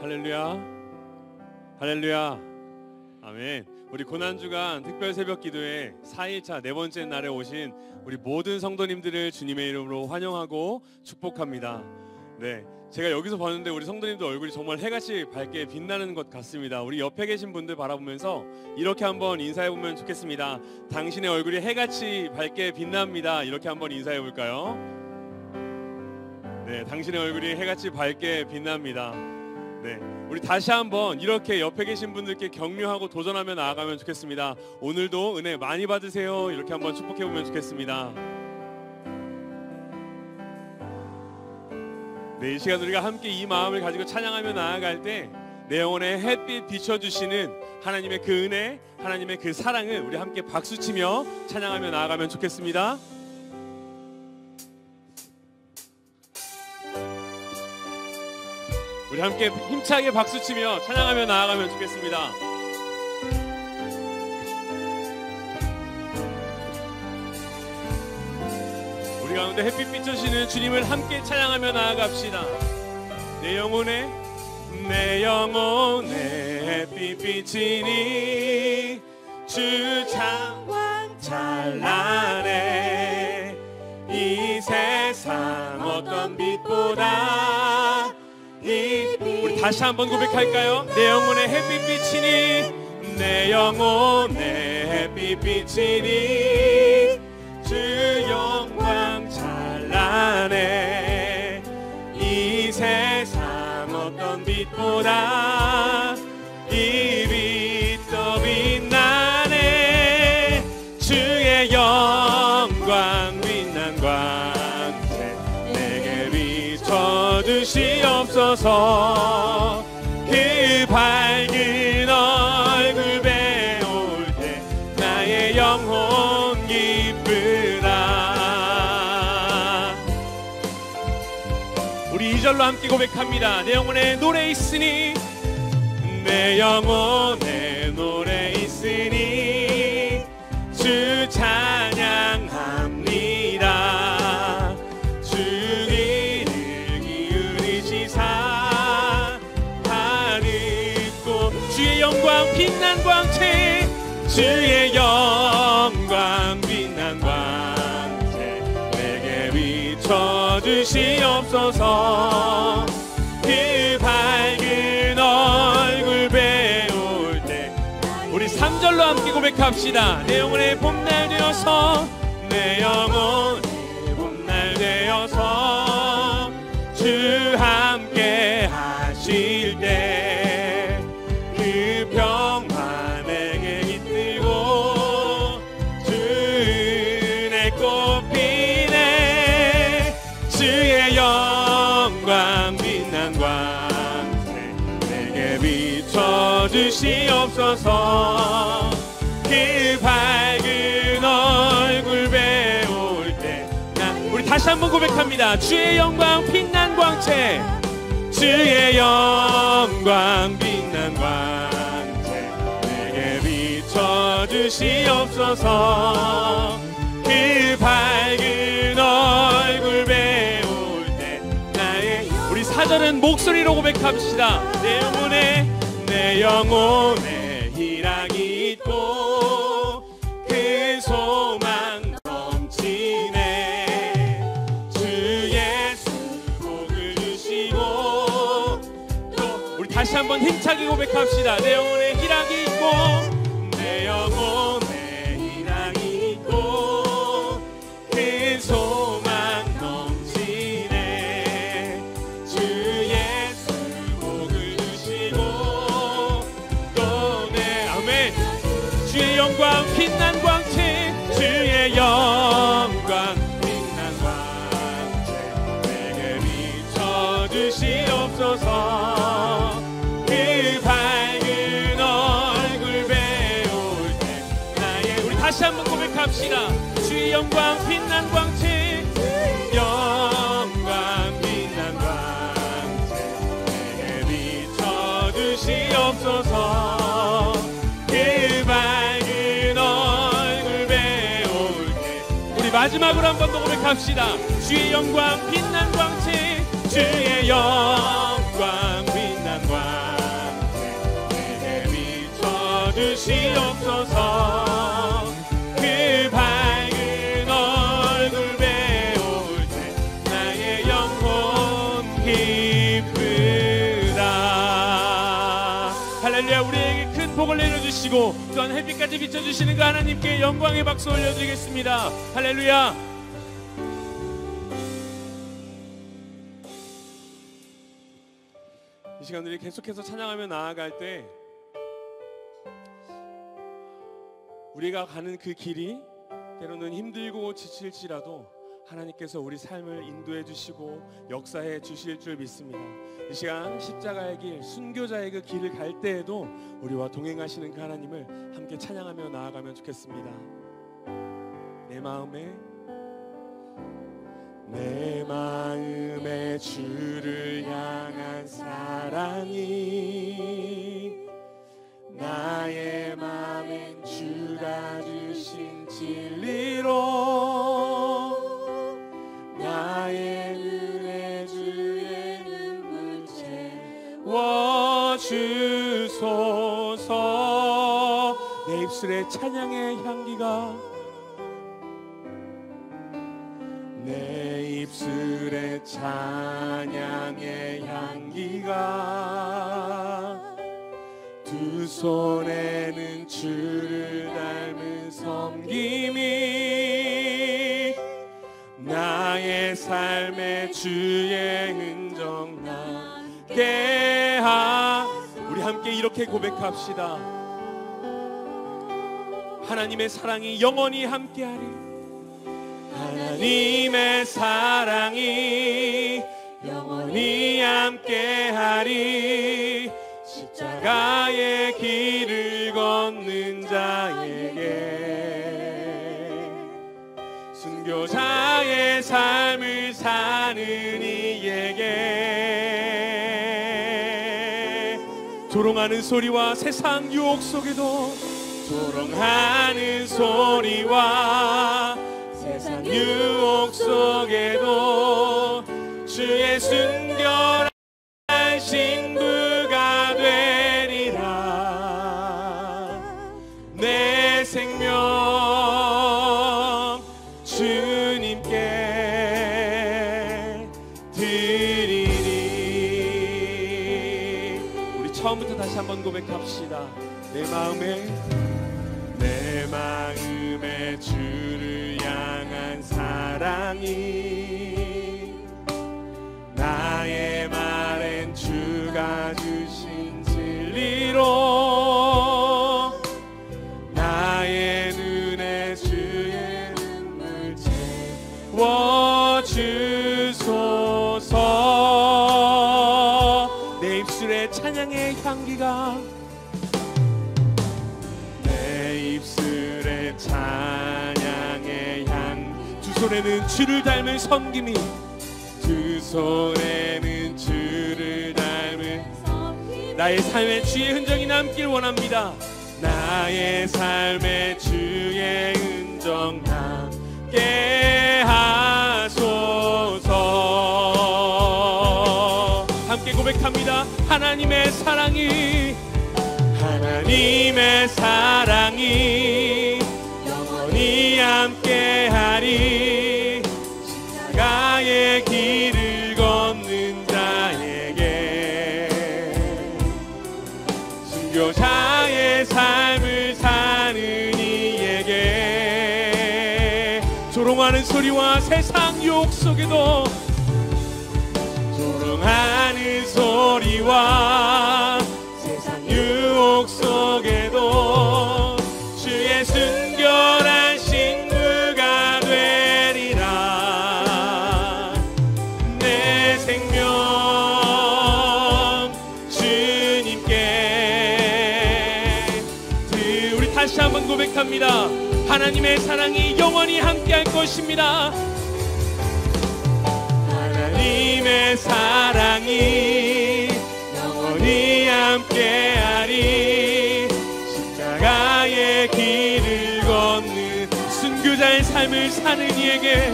할렐루야, 할렐루야, 아멘. 우리 고난주간 특별 새벽 기도회 4일차 네 번째 날에 오신 우리 모든 성도님들을 주님의 이름으로 환영하고 축복합니다. 네, 제가 여기서 봤는데 우리 성도님들 얼굴이 정말 해같이 밝게 빛나는 것 같습니다. 우리 옆에 계신 분들 바라보면서 이렇게 한번 인사해보면 좋겠습니다. 당신의 얼굴이 해같이 밝게 빛납니다. 이렇게 한번 인사해볼까요? 네, 당신의 얼굴이 해같이 밝게 빛납니다. 네, 우리 다시 한번 이렇게 옆에 계신 분들께 격려하고 도전하며 나아가면 좋겠습니다. 오늘도 은혜 많이 받으세요. 이렇게 한번 축복해보면 좋겠습니다. 네, 이 시간 우리가 함께 이 마음을 가지고 찬양하며 나아갈 때 내 영혼에 햇빛 비춰주시는 하나님의 그 은혜, 하나님의 그 사랑을 우리 함께 박수치며 찬양하며 나아가면 좋겠습니다. 우리 함께 힘차게 박수치며 찬양하며 나아가면 좋겠습니다. 우리 가운데 햇빛 비춰주시는 주님을 함께 찬양하며 나아갑시다. 내 영혼에 햇빛 비치니 주 창왕 찬란해. 이 세상 어떤 빛보다 우리 다시 한번 고백할까요? 내 영혼에 햇빛 비치니, 내 영혼에 햇빛 비치니 주 영광 찬란해. 이 세상 어떤 빛보다 이 빛 더 빛나네. 주의 영광 빛난 광채 내게 비춰주시옵소서. 그 밝은 얼굴 배울 때 나의 영혼 기쁘다. 우리 2절로 함께 고백합니다. 내 영혼에 노래 있으니, 내 영혼에 노래 있으니 주 찬양합니다. 주 귀를 기울이시사 다 듣고 주의 영광 빛난 광채, 주의 영광 빛난 광채 내게 비춰주시옵소서. 그 밝은 얼굴 배울 때 우리 3절로 함께 고백합시다. 내 영혼의 봄날 되어서, 내 영혼의 봄날 되어서 주 함께 하실 때 그 평화 내게 깃들고 주 은혜 꽃피네. 주의 영광 빛난 광채 내게 비춰주시옵소서. 그 밝은 얼굴 배울 때 우리 다시 한번 고백합니다. 주의 영광 빛난 광채, 주의 영광 빛난 광채 내게 비춰주시옵소서. 그 밝은 얼굴 배울 때 나의 우리 4절은 목소리로 고백합시다. 내 영혼에 희락이 있고 그 소망 넘치네. 주 예수 복을 주시고 또 우리 다시 한번 힘차게 고백합시다. 내 영혼에 희락이 있고, 내 영혼에 희락이 있고 그 소망 넘치네. 주 예수 복을 주시고 또 내 아멘. 주의 영광 빛난 광채, 주의 영광 빛난 광채 내게 비춰주시옵소서. 그 밝은 얼굴 배울 때 나의 우리 다시 한번 고백합시다. 주의 영광 빛난 광채, 영광 빛난 광채 내게 비춰주시옵소서. 그 밝은 얼굴 배울 때 우리 마지막으로 한 번 더 고백합시다. 주의 영광 빛난 광채, 주의 영광 빛난 광채 만드시고 또한 햇빛까지 비춰주시는 그 하나님께 영광의 박수 올려드리겠습니다. 할렐루야. 이 시간들이 계속해서 찬양하며 나아갈 때 우리가 가는 그 길이 때로는 힘들고 지칠지라도 하나님께서 우리 삶을 인도해 주시고 역사해 주실 줄 믿습니다. 이 시간 십자가의 길, 순교자의 그 길을 갈 때에도 우리와 동행하시는 그 하나님을 함께 찬양하며 나아가면 좋겠습니다. 내 마음에 주를 향한 사랑이 나의 맘엔 주가 주신 진리로 나의 눈에 주의 눈물 채워주소서. 내 입술에 찬양의 향기가 내 입술에 찬양의 향기가 두 손에는 주를 닮은 섬김이 나의 삶에 주의 흔적 남게 우리 함께 이렇게 고백합시다. 하나님의 사랑이 영원히 함께하리. 하나님의 사랑이 영원히 함께하리. 십자가의 길을 걷는 자에게 순교자의 삶을 사는 이에게 조롱하는 소리와 세상 유혹 속에도 조롱하는 소리와 세상 유혹 속에도 주의 순결한 신부가 되리라. 내 생명 주님께 드리리. 우리 처음부터 다시 한번 고백합시다. 내 마음에 주를 향한 사랑이 나의 말엔 주가 주신 진리로 나의 눈에 주의 눈물 채워주소서. 내 입술에 찬양의 향기가 내 입술에 찬양의 향 두 손에는 주를 닮은 섬김이 두 손에는 주를 닮은 나의 삶에 주의 흔적이 남길 원합니다. 나의 삶에 주의 흔적 남게 하소서. 함께 고백합니다. 하나님의 사랑이 영원히 함께하리. 십자가의 길을 걷는 자에게 순교자의 삶을 사는 이에게 조롱하는 소리와 세상 유혹 속에도 조롱하는 소리와 세상 유혹 속에도 주의 순결한 신부가 되리라. 내 생명 주님께 우리 다시 한번 고백합니다. 하나님의 사랑이 영원히 함께할 것입니다. 하나님의 사랑이 영원히 함께하리. 십자가의 길을 걷는 순교자의 삶을 사는 이에게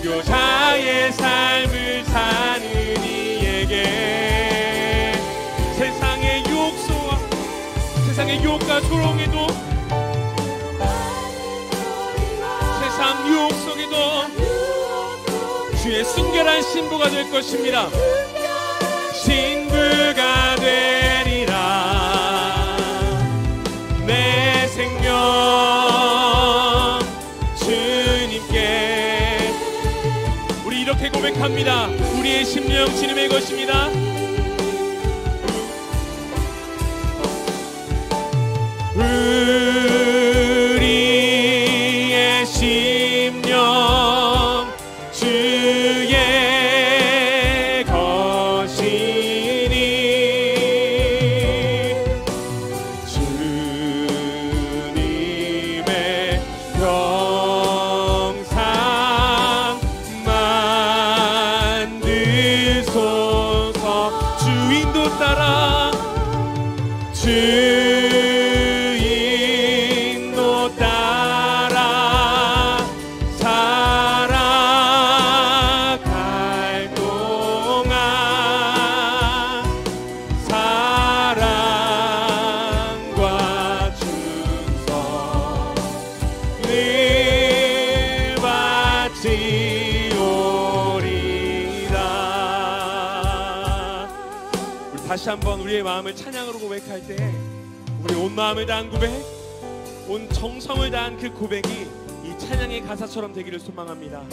순교자의 삶을 사는 이에게 세상의 유혹과 조롱에도 세상 유혹 속에도 주의 순결한 신부가 될 것입니다. 신부가 되리라. 우리의 심령 주님의 것입니다. 우리의 심령 주의 것이니 주님의 형상 만드소서. 주인도 따라 주인도 따라 살아갈 동안 사랑과 충성을 바치오리라. 우리 다시 한번 우리의 마음을 찬양으로 고백할 때 우리 온 마음을 다한 고백, 온 정성을 다한 그 고백이 이 찬양의 가사처럼 되기를 소망합니다.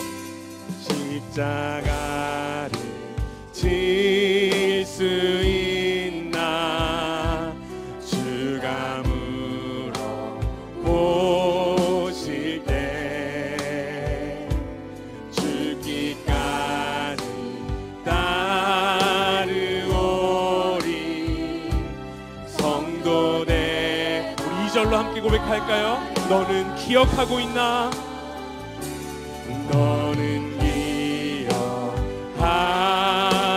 십자가를 질 수 있나 주가 물어보실 때 죽기까지 따르오리. 성도들 우리 2절로 함께 고백할까요? 너는 기억하고 있나? 너는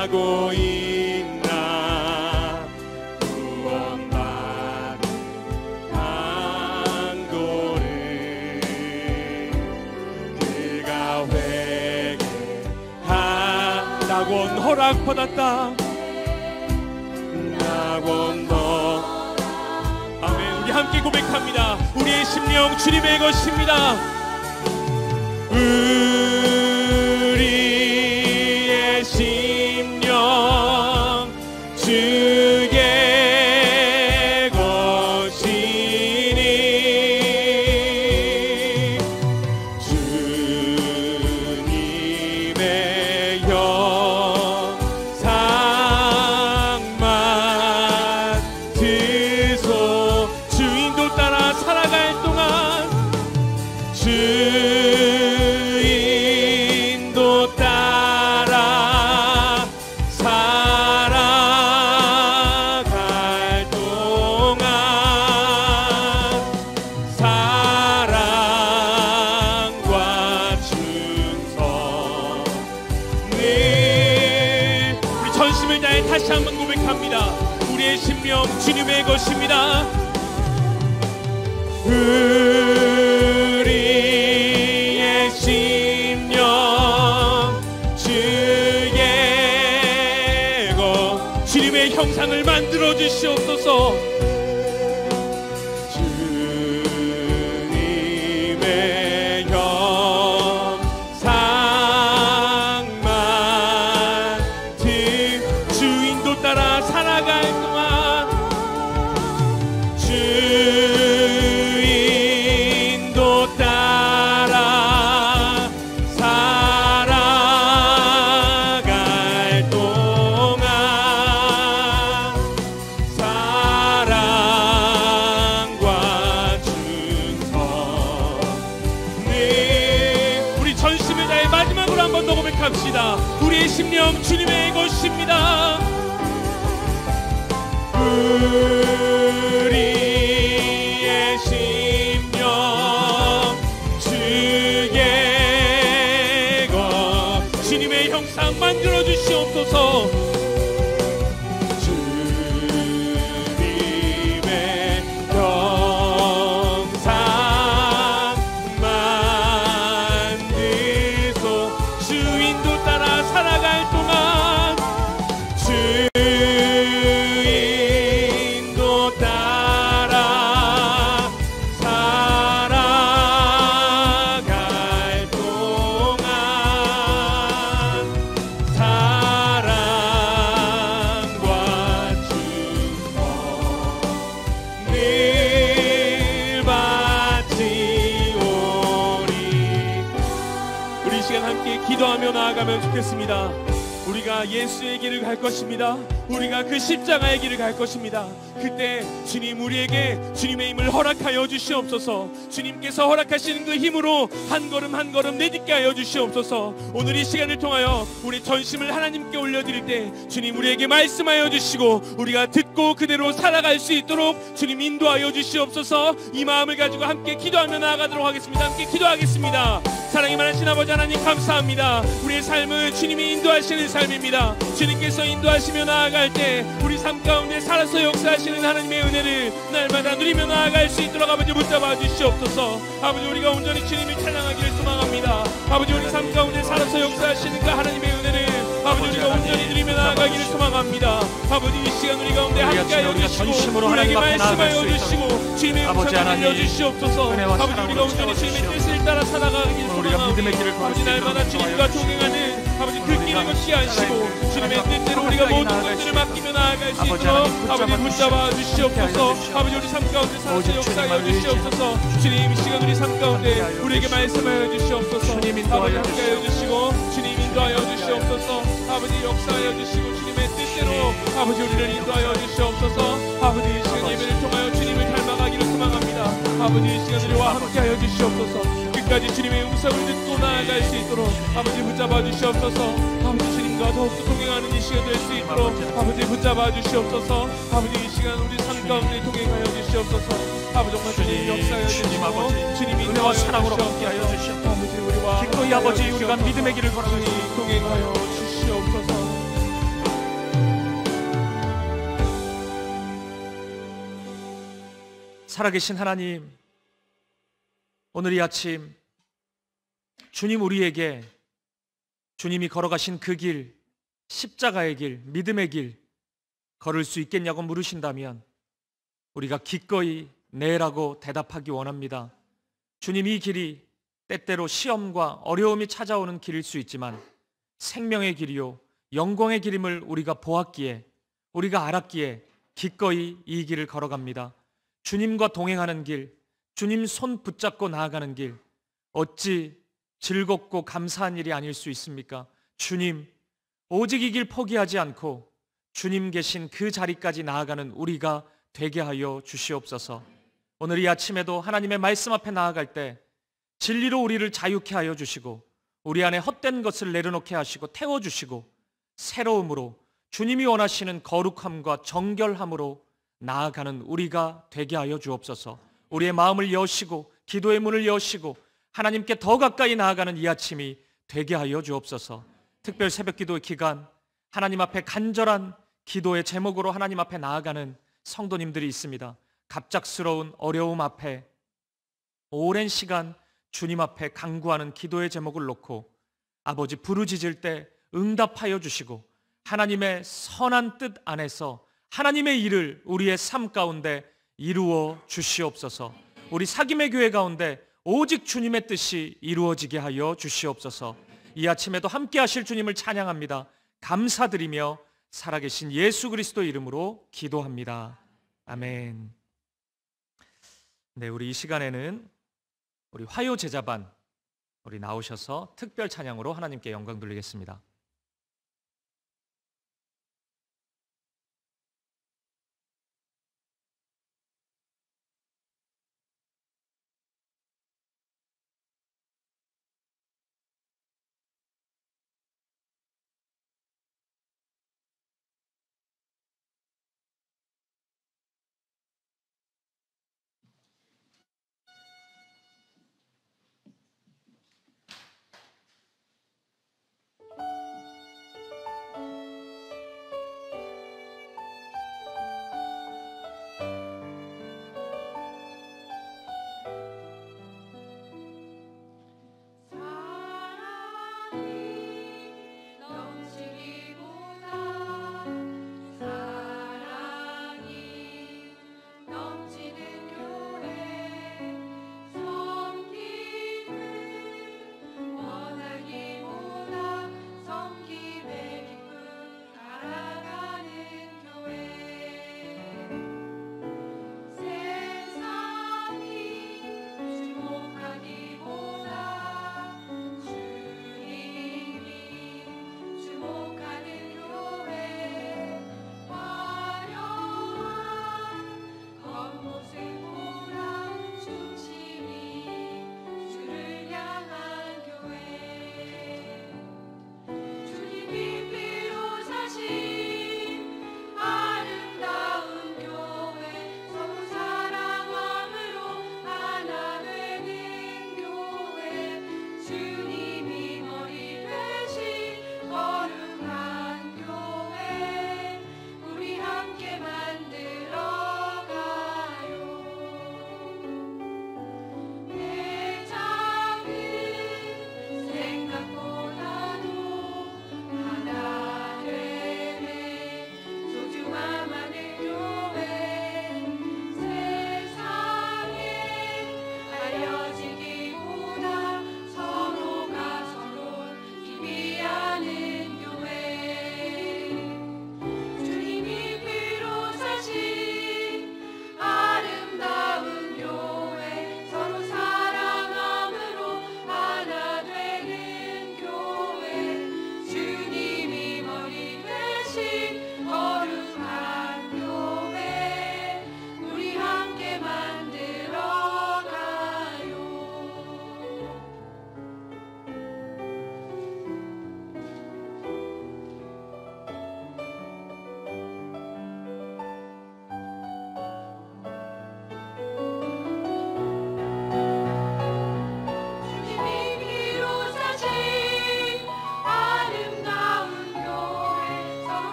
기억하고 있나? 구원받은 강도를 그가 회개하라고 허락받았다. 낙원 너 아멘. 우리 함께 고백합니다. 우리의 심령 주님의 것입니다. 우리의 심령 주의 것이니 주님의 형상만 드소. 주인도 따라 살아갈 동안 주인도 따라 살아갈 동안 사랑과 충성을 우리 전심을 다해 다시 한번 고백합니다. 우리의 심령 주님의 것입니다. 우리의 심령 주의 것 주님의 형상을 만들어 주시옵소서. 주님의 형상만 주인도 따라 살아갈 동안 주인도 따라 살아갈 동안 사랑과 충성을 우리 전심을 다해 마지막으로 한 번 더 고백합시다. 우리의 심령 주님의 것입니다. 우리의 심령 주의 것 주님의 형상 만들어 주시옵소서. 주님의 형상 만드소. 주인도 따라 살아갈 동안 주인도 따라 살아갈 동안 사랑과 충성을 바치오리. 우리 시간 함께 기도하며 나아가면 좋겠습니다. 우리가 예수의 길을 갈 것입니다. 우리가 그 십자가의 길을 갈 것입니다. 그때 주님 우리에게 주님의 힘을 허락하여 주시옵소서. 주님께서 허락하시는 그 힘으로 한 걸음 한 걸음 내딛게 하여 주시옵소서. 오늘 이 시간을 통하여 우리 전심을 하나님께 올려드릴 때 주님 우리에게 말씀하여 주시고 우리가 듣고 그대로 살아갈 수 있도록 주님 인도하여 주시옵소서. 이 마음을 가지고 함께 기도하며 나아가도록 하겠습니다. 함께 기도하겠습니다. 사랑이 많으신 아버지 하나님 감사합니다. 우리의 삶은 주님이 인도하시는 삶입니다. 주님께서 인도하시며 나아갈 때 우리 삶 가운데 살아서 역사하시는 하나님의 은혜를 날마다 누리며 나아갈 수 있도록 아버지 붙잡아 주시옵소서. 아버지 우리가 온전히 주님을 찬양하기를 소망합니다. 아버지 우리 삶 가운데 살아서 역사하시는 그 하나님의 은혜를 아버지 우리가 온전히 누리며 나아가기를 소망합니다. 아버지 이 시간 우리 가운데 함께하여 주시고 우리에게 말씀하여 주시고 주님의 음성을 들려주시옵소서. 아버지 우리가 온전히 주님의 뜻을 따라 살아가기를 소망합니다. 아버지 날마다 주님과 동행하는 아버지 그 길을 걷게 하시고 주님의 뜻대로 우리가 모든 것들을 맡기며 나아갈 수 있도록 아버지 붙잡아 주시옵소서. 아버지 우리 삶 가운데 살아서 역사하여 주시옵소서. 주님 이 시간 우리 삶 가운데 우리에게 말씀하여 주시옵소서. 아버지 함께하여 주시고 주님 인도하여 주시옵소서. 아버지 역사하여 주시고 주님의 뜻대로 아버지 우리를 인도하여 주시옵소서. 아버지 이 시간 예배를 통하여 주님을 닮아가기를 소망합니다. 아버지 이 시간 우리와 함께하여 주시옵소서. 끝까지 주님의 음성을 듣고 나아갈 수 있도록 아버지 붙잡아 주시옵소서. 아버지 주님과 더욱더 동행하는 이 시간 될 수 있도록 아버지 붙잡아 주시옵소서. 아버지 이 시간 우리 삶 가운데 동행하여 주시옵소서. 아버지 정말 주님 역사하여 주시고 주님이 은혜와 사랑으로 함께하여 주시옵소서. 아버지 우리와 기꺼이 아버지 우리가 믿음의 길을 걸어가니 동행하여 주시옵소서. 살아계신 하나님, 오늘 이 아침 주님 우리에게 주님이 걸어가신 그 길, 십자가의 길, 믿음의 길 걸을 수 있겠냐고 물으신다면 우리가 기꺼이 네라고 대답하기 원합니다. 주님 이 길이 때때로 시험과 어려움이 찾아오는 길일 수 있지만 생명의 길이요 영광의 길임을 우리가 보았기에 우리가 알았기에 기꺼이 이 길을 걸어갑니다. 주님과 동행하는 길, 주님 손 붙잡고 나아가는 길, 어찌 즐겁고 감사한 일이 아닐 수 있습니까? 주님, 오직 이 길 포기하지 않고 주님 계신 그 자리까지 나아가는 우리가 되게 하여 주시옵소서. 오늘 이 아침에도 하나님의 말씀 앞에 나아갈 때 진리로 우리를 자유케 하여 주시고 우리 안에 헛된 것을 내려놓게 하시고 태워주시고 새로움으로 주님이 원하시는 거룩함과 정결함으로 나아가는 우리가 되게 하여 주옵소서. 우리의 마음을 여시고 기도의 문을 여시고 하나님께 더 가까이 나아가는 이 아침이 되게 하여 주옵소서. 특별 새벽기도의 기간 하나님 앞에 간절한 기도의 제목으로 하나님 앞에 나아가는 성도님들이 있습니다. 갑작스러운 어려움 앞에 오랜 시간 주님 앞에 간구하는 기도의 제목을 놓고 아버지 부르짖을 때 응답하여 주시고 하나님의 선한 뜻 안에서 하나님의 일을 우리의 삶 가운데 이루어 주시옵소서. 우리 사김의 교회 가운데 오직 주님의 뜻이 이루어지게 하여 주시옵소서. 이 아침에도 함께 하실 주님을 찬양합니다. 감사드리며 살아계신 예수 그리스도 이름으로 기도합니다. 아멘. 네, 우리 이 시간에는 우리 화요 제자반 우리 나오셔서 특별 찬양으로 하나님께 영광 돌리겠습니다.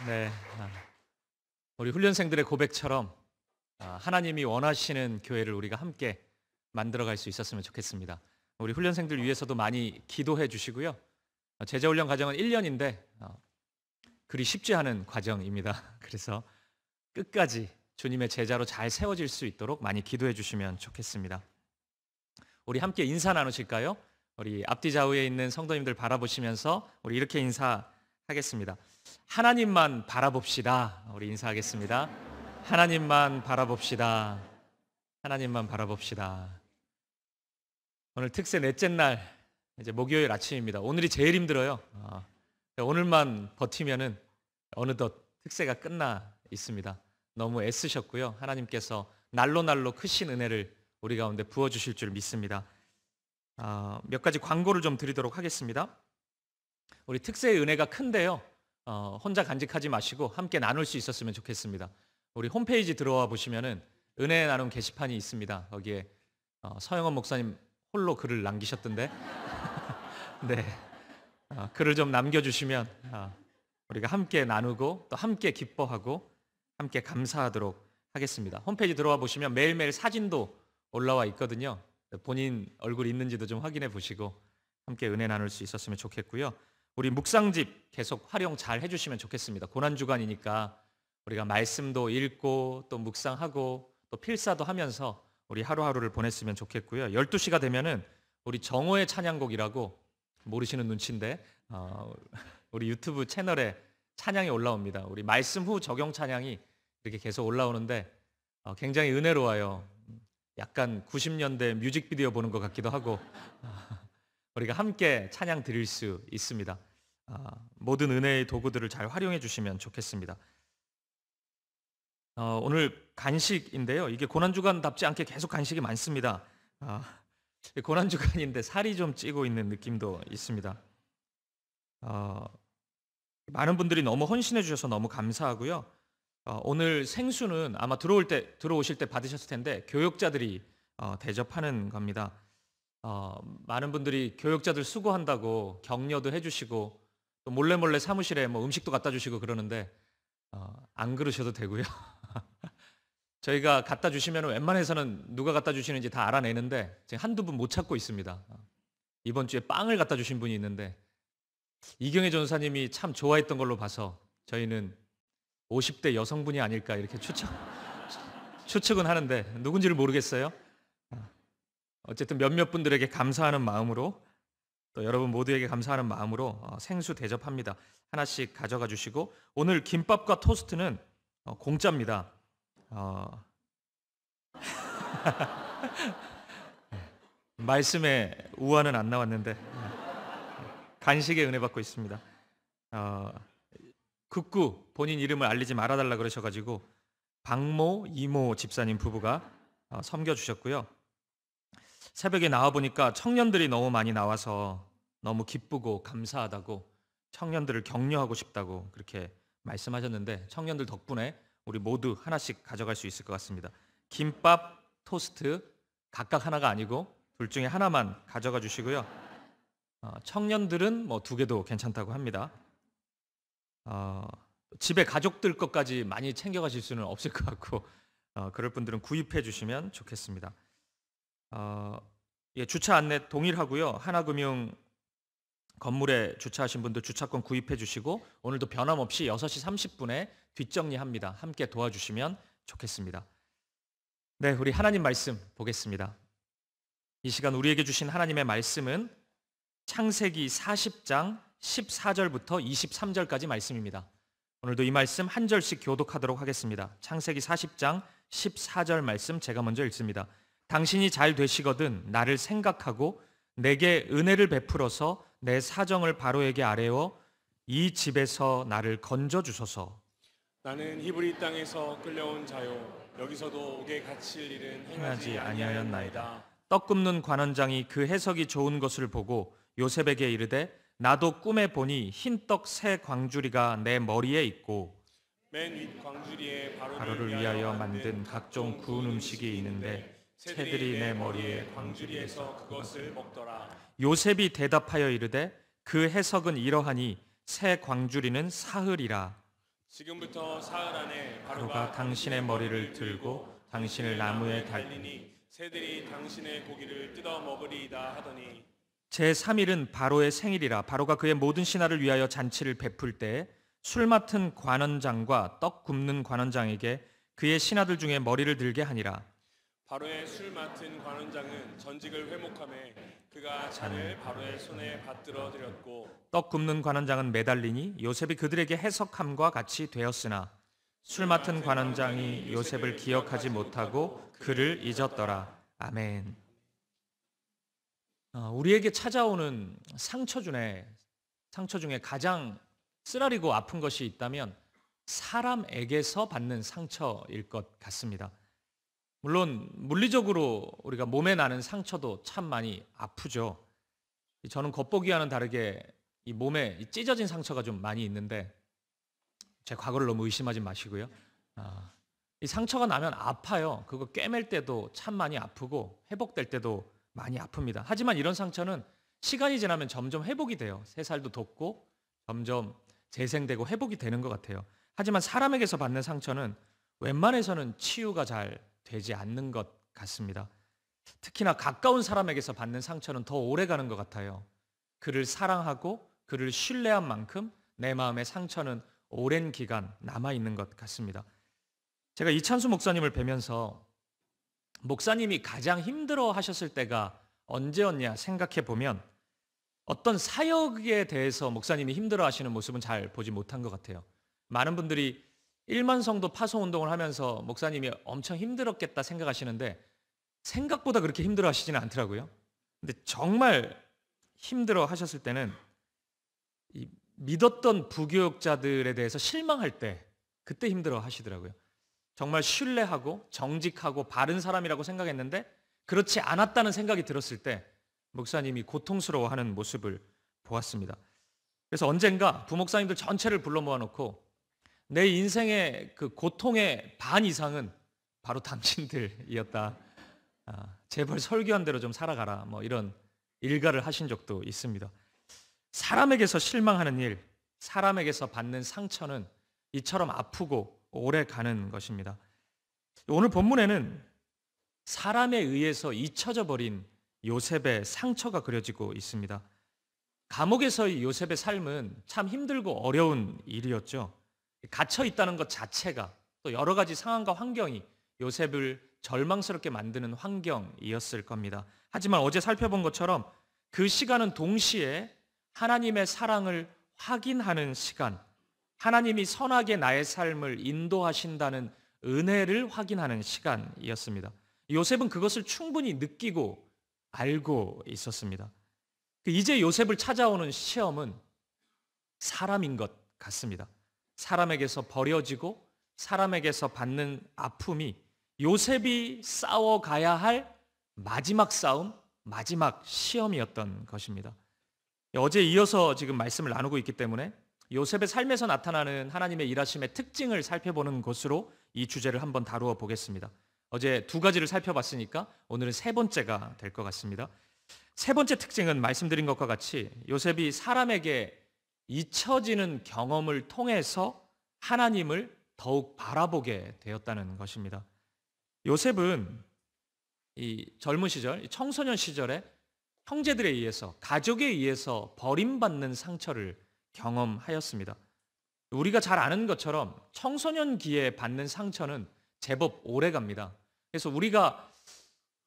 네, 우리 훈련생들의 고백처럼 하나님이 원하시는 교회를 우리가 함께 만들어갈 수 있었으면 좋겠습니다. 우리 훈련생들 위해서도 많이 기도해 주시고요. 제자훈련 과정은 1년인데 그리 쉽지 않은 과정입니다. 그래서 끝까지 주님의 제자로 잘 세워질 수 있도록 많이 기도해 주시면 좋겠습니다. 우리 함께 인사 나누실까요? 우리 앞뒤 좌우에 있는 성도님들 바라보시면서 우리 이렇게 인사하겠습니다. 하나님만 바라봅시다. 우리 인사하겠습니다. 하나님만 바라봅시다. 하나님만 바라봅시다. 오늘 특세 넷째 날, 이제 목요일 아침입니다. 오늘이 제일 힘들어요. 오늘만 버티면은 어느덧 특세가 끝나 있습니다. 너무 애쓰셨고요. 하나님께서 날로 날로 크신 은혜를 우리 가운데 부어주실 줄 믿습니다. 몇 가지 광고를 좀 드리도록 하겠습니다. 우리 특세의 은혜가 큰데요. 혼자 간직하지 마시고 함께 나눌 수 있었으면 좋겠습니다. 우리 홈페이지 들어와 보시면은 은혜 나눔 게시판이 있습니다. 거기에 서영원 목사님 홀로 글을 남기셨던데 네, 글을 좀 남겨주시면 우리가 함께 나누고 또 함께 기뻐하고 함께 감사하도록 하겠습니다. 홈페이지 들어와 보시면 매일매일 사진도 올라와 있거든요. 본인 얼굴 있는지도 좀 확인해 보시고 함께 은혜 나눌 수 있었으면 좋겠고요. 우리 묵상집 계속 활용 잘 해주시면 좋겠습니다. 고난주간이니까 우리가 말씀도 읽고 또 묵상하고 또 필사도 하면서 우리 하루하루를 보냈으면 좋겠고요. 12시가 되면은 우리 정오의 찬양곡이라고 모르시는 눈치인데 우리 유튜브 채널에 찬양이 올라옵니다. 우리 말씀 후 적용 찬양이 이렇게 계속 올라오는데 굉장히 은혜로워요. 약간 90년대 뮤직비디오 보는 것 같기도 하고 우리가 함께 찬양 드릴 수 있습니다. 모든 은혜의 도구들을 잘 활용해 주시면 좋겠습니다. 오늘 간식인데요. 이게 고난주간답지 않게 계속 간식이 많습니다. 고난주간인데 살이 좀 찌고 있는 느낌도 있습니다. 많은 분들이 너무 헌신해 주셔서 너무 감사하고요. 오늘 생수는 아마 들어오실 때 받으셨을 텐데 교역자들이 대접하는 겁니다. 많은 분들이 교역자들 수고한다고 격려도 해주시고 또 몰래 사무실에 뭐 음식도 갖다 주시고 그러는데 안 그러셔도 되고요. 저희가 갖다 주시면 웬만해서는 누가 갖다 주시는지 다 알아내는데 지금 한두 분 못 찾고 있습니다. 이번 주에 빵을 갖다 주신 분이 있는데 이경혜 전사님이 참 좋아했던 걸로 봐서 저희는 50대 여성분이 아닐까 이렇게 추측은 하는데 누군지를 모르겠어요. 어쨌든 몇몇 분들에게 감사하는 마음으로 또 여러분 모두에게 감사하는 마음으로 생수 대접합니다. 하나씩 가져가 주시고 오늘 김밥과 토스트는 공짜입니다. 말씀에 우화는 안 나왔는데 간식에 은혜 받고 있습니다. 극구 본인 이름을 알리지 말아달라 그러셔가지고 박모, 이모 집사님 부부가 섬겨주셨고요. 새벽에 나와보니까 청년들이 너무 많이 나와서 너무 기쁘고 감사하다고 청년들을 격려하고 싶다고 그렇게 말씀하셨는데 청년들 덕분에 우리 모두 하나씩 가져갈 수 있을 것 같습니다. 김밥, 토스트 각각 하나가 아니고 둘 중에 하나만 가져가 주시고요. 청년들은 뭐 2개도 괜찮다고 합니다. 집에 가족들 것까지 많이 챙겨가실 수는 없을 것 같고 그럴 분들은 구입해 주시면 좋겠습니다. 주차 안내 동일하고요. 하나금융 건물에 주차하신 분들 주차권 구입해 주시고 오늘도 변함없이 6시 30분에 뒷정리합니다. 함께 도와주시면 좋겠습니다. 네, 우리 하나님 말씀 보겠습니다. 이 시간 우리에게 주신 하나님의 말씀은 창세기 40장 14절부터 23절까지 말씀입니다. 오늘도 이 말씀 한 절씩 교독하도록 하겠습니다. 창세기 40장 14절 말씀 제가 먼저 읽습니다. 당신이 잘 되시거든 나를 생각하고 내게 은혜를 베풀어서 내 사정을 바로에게 아뢰어 이 집에서 나를 건져 주소서. 나는 히브리 땅에서 끌려온 자요 여기서도 옥에 갇힐 일은 행하지 아니하였나이다. 떡 굽는 관원장이 그 해석이 좋은 것을 보고 요셉에게 이르되 나도 꿈에 보니 흰떡 새 광주리가 내 머리에 있고 맨 윗 광주리에 바로를 위하여 만든 각종 구운 음식이 있는데 새들이 내 머리에 광주리에서 그것을 먹더라. 요셉이 대답하여 이르되 그 해석은 이러하니 새 광주리는 사흘이라. 지금부터 사흘 안에 바로가 당신의 머리를 들고 당신을 나무에 달리니 새들이 당신의 고기를 뜯어 먹으리이다 하더니 제3일은 바로의 생일이라 바로가 그의 모든 신하를 위하여 잔치를 베풀 때 술 맡은 관원장과 떡 굽는 관원장에게 그의 신하들 중에 머리를 들게 하니라. 바로의 술 맡은 관원장은 전직을 회목하며 그가 잔을 바로의 손에 받들어 드렸고 떡 굽는 관원장은 매달리니 요셉이 그들에게 해석함과 같이 되었으나 술 맡은 관원장이 요셉을 기억하지 못하고 그를 잊었더라. 아멘. 우리에게 찾아오는 상처 중에 가장 쓰라리고 아픈 것이 있다면 사람에게서 받는 상처일 것 같습니다. 물론 물리적으로 우리가 몸에 나는 상처도 참 많이 아프죠. 저는 겉보기와는 다르게 이 몸에 찢어진 상처가 좀 많이 있는데 제 과거를 너무 의심하지 마시고요. 이 상처가 나면 아파요. 그거 꿰맬 때도 참 많이 아프고 회복될 때도 많이 아픕니다. 하지만 이런 상처는 시간이 지나면 점점 회복이 돼요. 새살도 돋고 점점 재생되고 회복이 되는 것 같아요. 하지만 사람에게서 받는 상처는 웬만해서는 치유가 잘 되지 않는 것 같습니다. 특히나 가까운 사람에게서 받는 상처는 더 오래 가는 것 같아요. 그를 사랑하고 그를 신뢰한 만큼 내 마음의 상처는 오랜 기간 남아있는 것 같습니다. 제가 이찬수 목사님을 뵈면서 목사님이 가장 힘들어 하셨을 때가 언제였냐 생각해 보면 어떤 사역에 대해서 목사님이 힘들어 하시는 모습은 잘 보지 못한 것 같아요. 많은 분들이 1만 성도 파송 운동을 하면서 목사님이 엄청 힘들었겠다 생각하시는데 생각보다 그렇게 힘들어 하시지는 않더라고요. 근데 정말 힘들어 하셨을 때는 이 믿었던 부교육자들에 대해서 실망할 때 그때 힘들어 하시더라고요. 정말 신뢰하고 정직하고 바른 사람이라고 생각했는데 그렇지 않았다는 생각이 들었을 때 목사님이 고통스러워하는 모습을 보았습니다. 그래서 언젠가 부목사님들 전체를 불러 모아놓고 내 인생의 그 고통의 반 이상은 바로 당신들이었다. 제발 설교한 대로 좀 살아가라. 뭐 이런 일가를 하신 적도 있습니다. 사람에게서 실망하는 일, 사람에게서 받는 상처는 이처럼 아프고 오래 가는 것입니다. 오늘 본문에는 사람에 의해서 잊혀져 버린 요셉의 상처가 그려지고 있습니다. 감옥에서의 요셉의 삶은 참 힘들고 어려운 일이었죠. 갇혀 있다는 것 자체가 또 여러 가지 상황과 환경이 요셉을 절망스럽게 만드는 환경이었을 겁니다. 하지만 어제 살펴본 것처럼 그 시간은 동시에 하나님의 사랑을 확인하는 시간, 하나님이 선하게 나의 삶을 인도하신다는 은혜를 확인하는 시간이었습니다. 요셉은 그것을 충분히 느끼고 알고 있었습니다. 이제 요셉을 찾아오는 시험은 사람인 것 같습니다. 사람에게서 버려지고 사람에게서 받는 아픔이 요셉이 싸워가야 할 마지막 싸움, 마지막 시험이었던 것입니다. 어제 이어서 지금 말씀을 나누고 있기 때문에 요셉의 삶에서 나타나는 하나님의 일하심의 특징을 살펴보는 것으로 이 주제를 한번 다루어 보겠습니다. 어제 두 가지를 살펴봤으니까 오늘은 세 번째가 될 것 같습니다. 세 번째 특징은 말씀드린 것과 같이 요셉이 사람에게 잊혀지는 경험을 통해서 하나님을 더욱 바라보게 되었다는 것입니다. 요셉은 이 젊은 시절, 청소년 시절에 형제들에 의해서, 가족에 의해서 버림받는 상처를 경험하였습니다. 우리가 잘 아는 것처럼 청소년기에 받는 상처는 제법 오래 갑니다. 그래서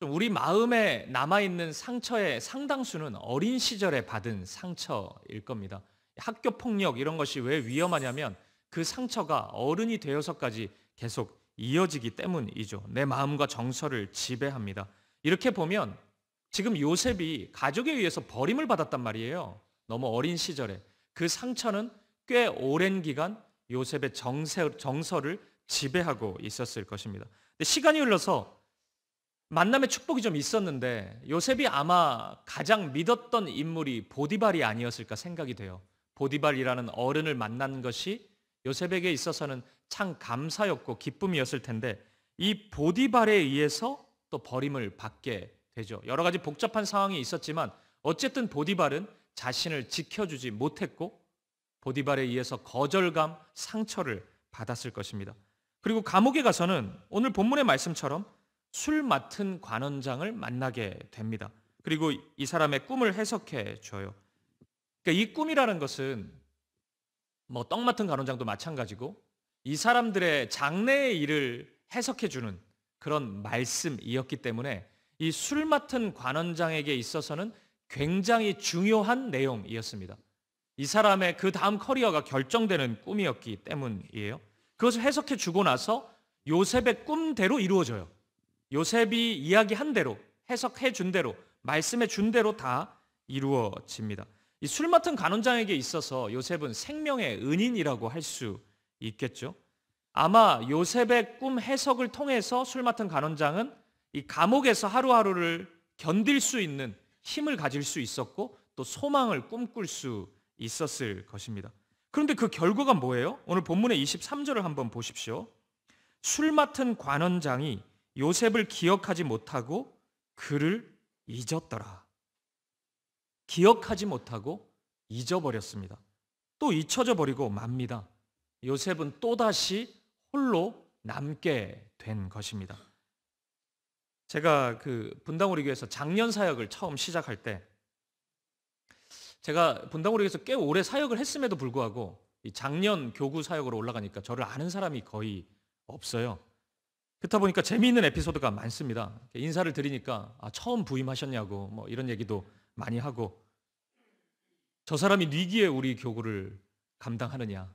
우리 마음에 남아있는 상처의 상당수는 어린 시절에 받은 상처일 겁니다. 학교 폭력 이런 것이 왜 위험하냐면 그 상처가 어른이 되어서까지 계속 이어지기 때문이죠. 내 마음과 정서를 지배합니다. 이렇게 보면 지금 요셉이 가족에 의해서 버림을 받았단 말이에요. 너무 어린 시절에. 그 상처는 꽤 오랜 기간 요셉의 정서를 지배하고 있었을 것입니다. 근데 시간이 흘러서 만남의 축복이 좀 있었는데 요셉이 아마 가장 믿었던 인물이 보디발이 아니었을까 생각이 돼요. 보디발이라는 어른을 만난 것이 요셉에게 있어서는 참 감사였고 기쁨이었을 텐데 이 보디발에 의해서 또 버림을 받게 되죠. 여러 가지 복잡한 상황이 있었지만 어쨌든 보디발은 자신을 지켜주지 못했고 보디발에 의해서 거절감, 상처를 받았을 것입니다. 그리고 감옥에 가서는 오늘 본문의 말씀처럼 술 맡은 관원장을 만나게 됩니다. 그리고 이 사람의 꿈을 해석해 줘요. 그러니까 이 꿈이라는 것은 뭐 떡 맡은 관원장도 마찬가지고 이 사람들의 장래의 일을 해석해 주는 그런 말씀이었기 때문에 이 술 맡은 관원장에게 있어서는 굉장히 중요한 내용이었습니다. 이 사람의 그 다음 커리어가 결정되는 꿈이었기 때문이에요. 그것을 해석해 주고 나서 요셉의 꿈대로 이루어져요. 요셉이 이야기한 대로, 해석해 준 대로, 말씀해 준 대로 다 이루어집니다. 이 술 맡은 관원장에게 있어서 요셉은 생명의 은인이라고 할 수 있겠죠. 아마 요셉의 꿈 해석을 통해서 술 맡은 관원장은 이 감옥에서 하루하루를 견딜 수 있는 힘을 가질 수 있었고 또 소망을 꿈꿀 수 있었을 것입니다. 그런데 그 결과가 뭐예요? 오늘 본문의 23절을 한번 보십시오. 술 맡은 관원장이 요셉을 기억하지 못하고 그를 잊었더라. 기억하지 못하고 잊어버렸습니다. 또 잊혀져 버리고 맙니다. 요셉은 또다시 홀로 남게 된 것입니다. 제가 그 분당우리 교회에서 작년 사역을 처음 시작할 때 제가 분당우리 교회에서 꽤 오래 사역을 했음에도 불구하고 이 작년 교구 사역으로 올라가니까 저를 아는 사람이 거의 없어요. 그렇다 보니까 재미있는 에피소드가 많습니다. 인사를 드리니까 처음 부임하셨냐고 뭐 이런 얘기도 많이 하고 저 사람이 뉘기에 우리 교구를 감당하느냐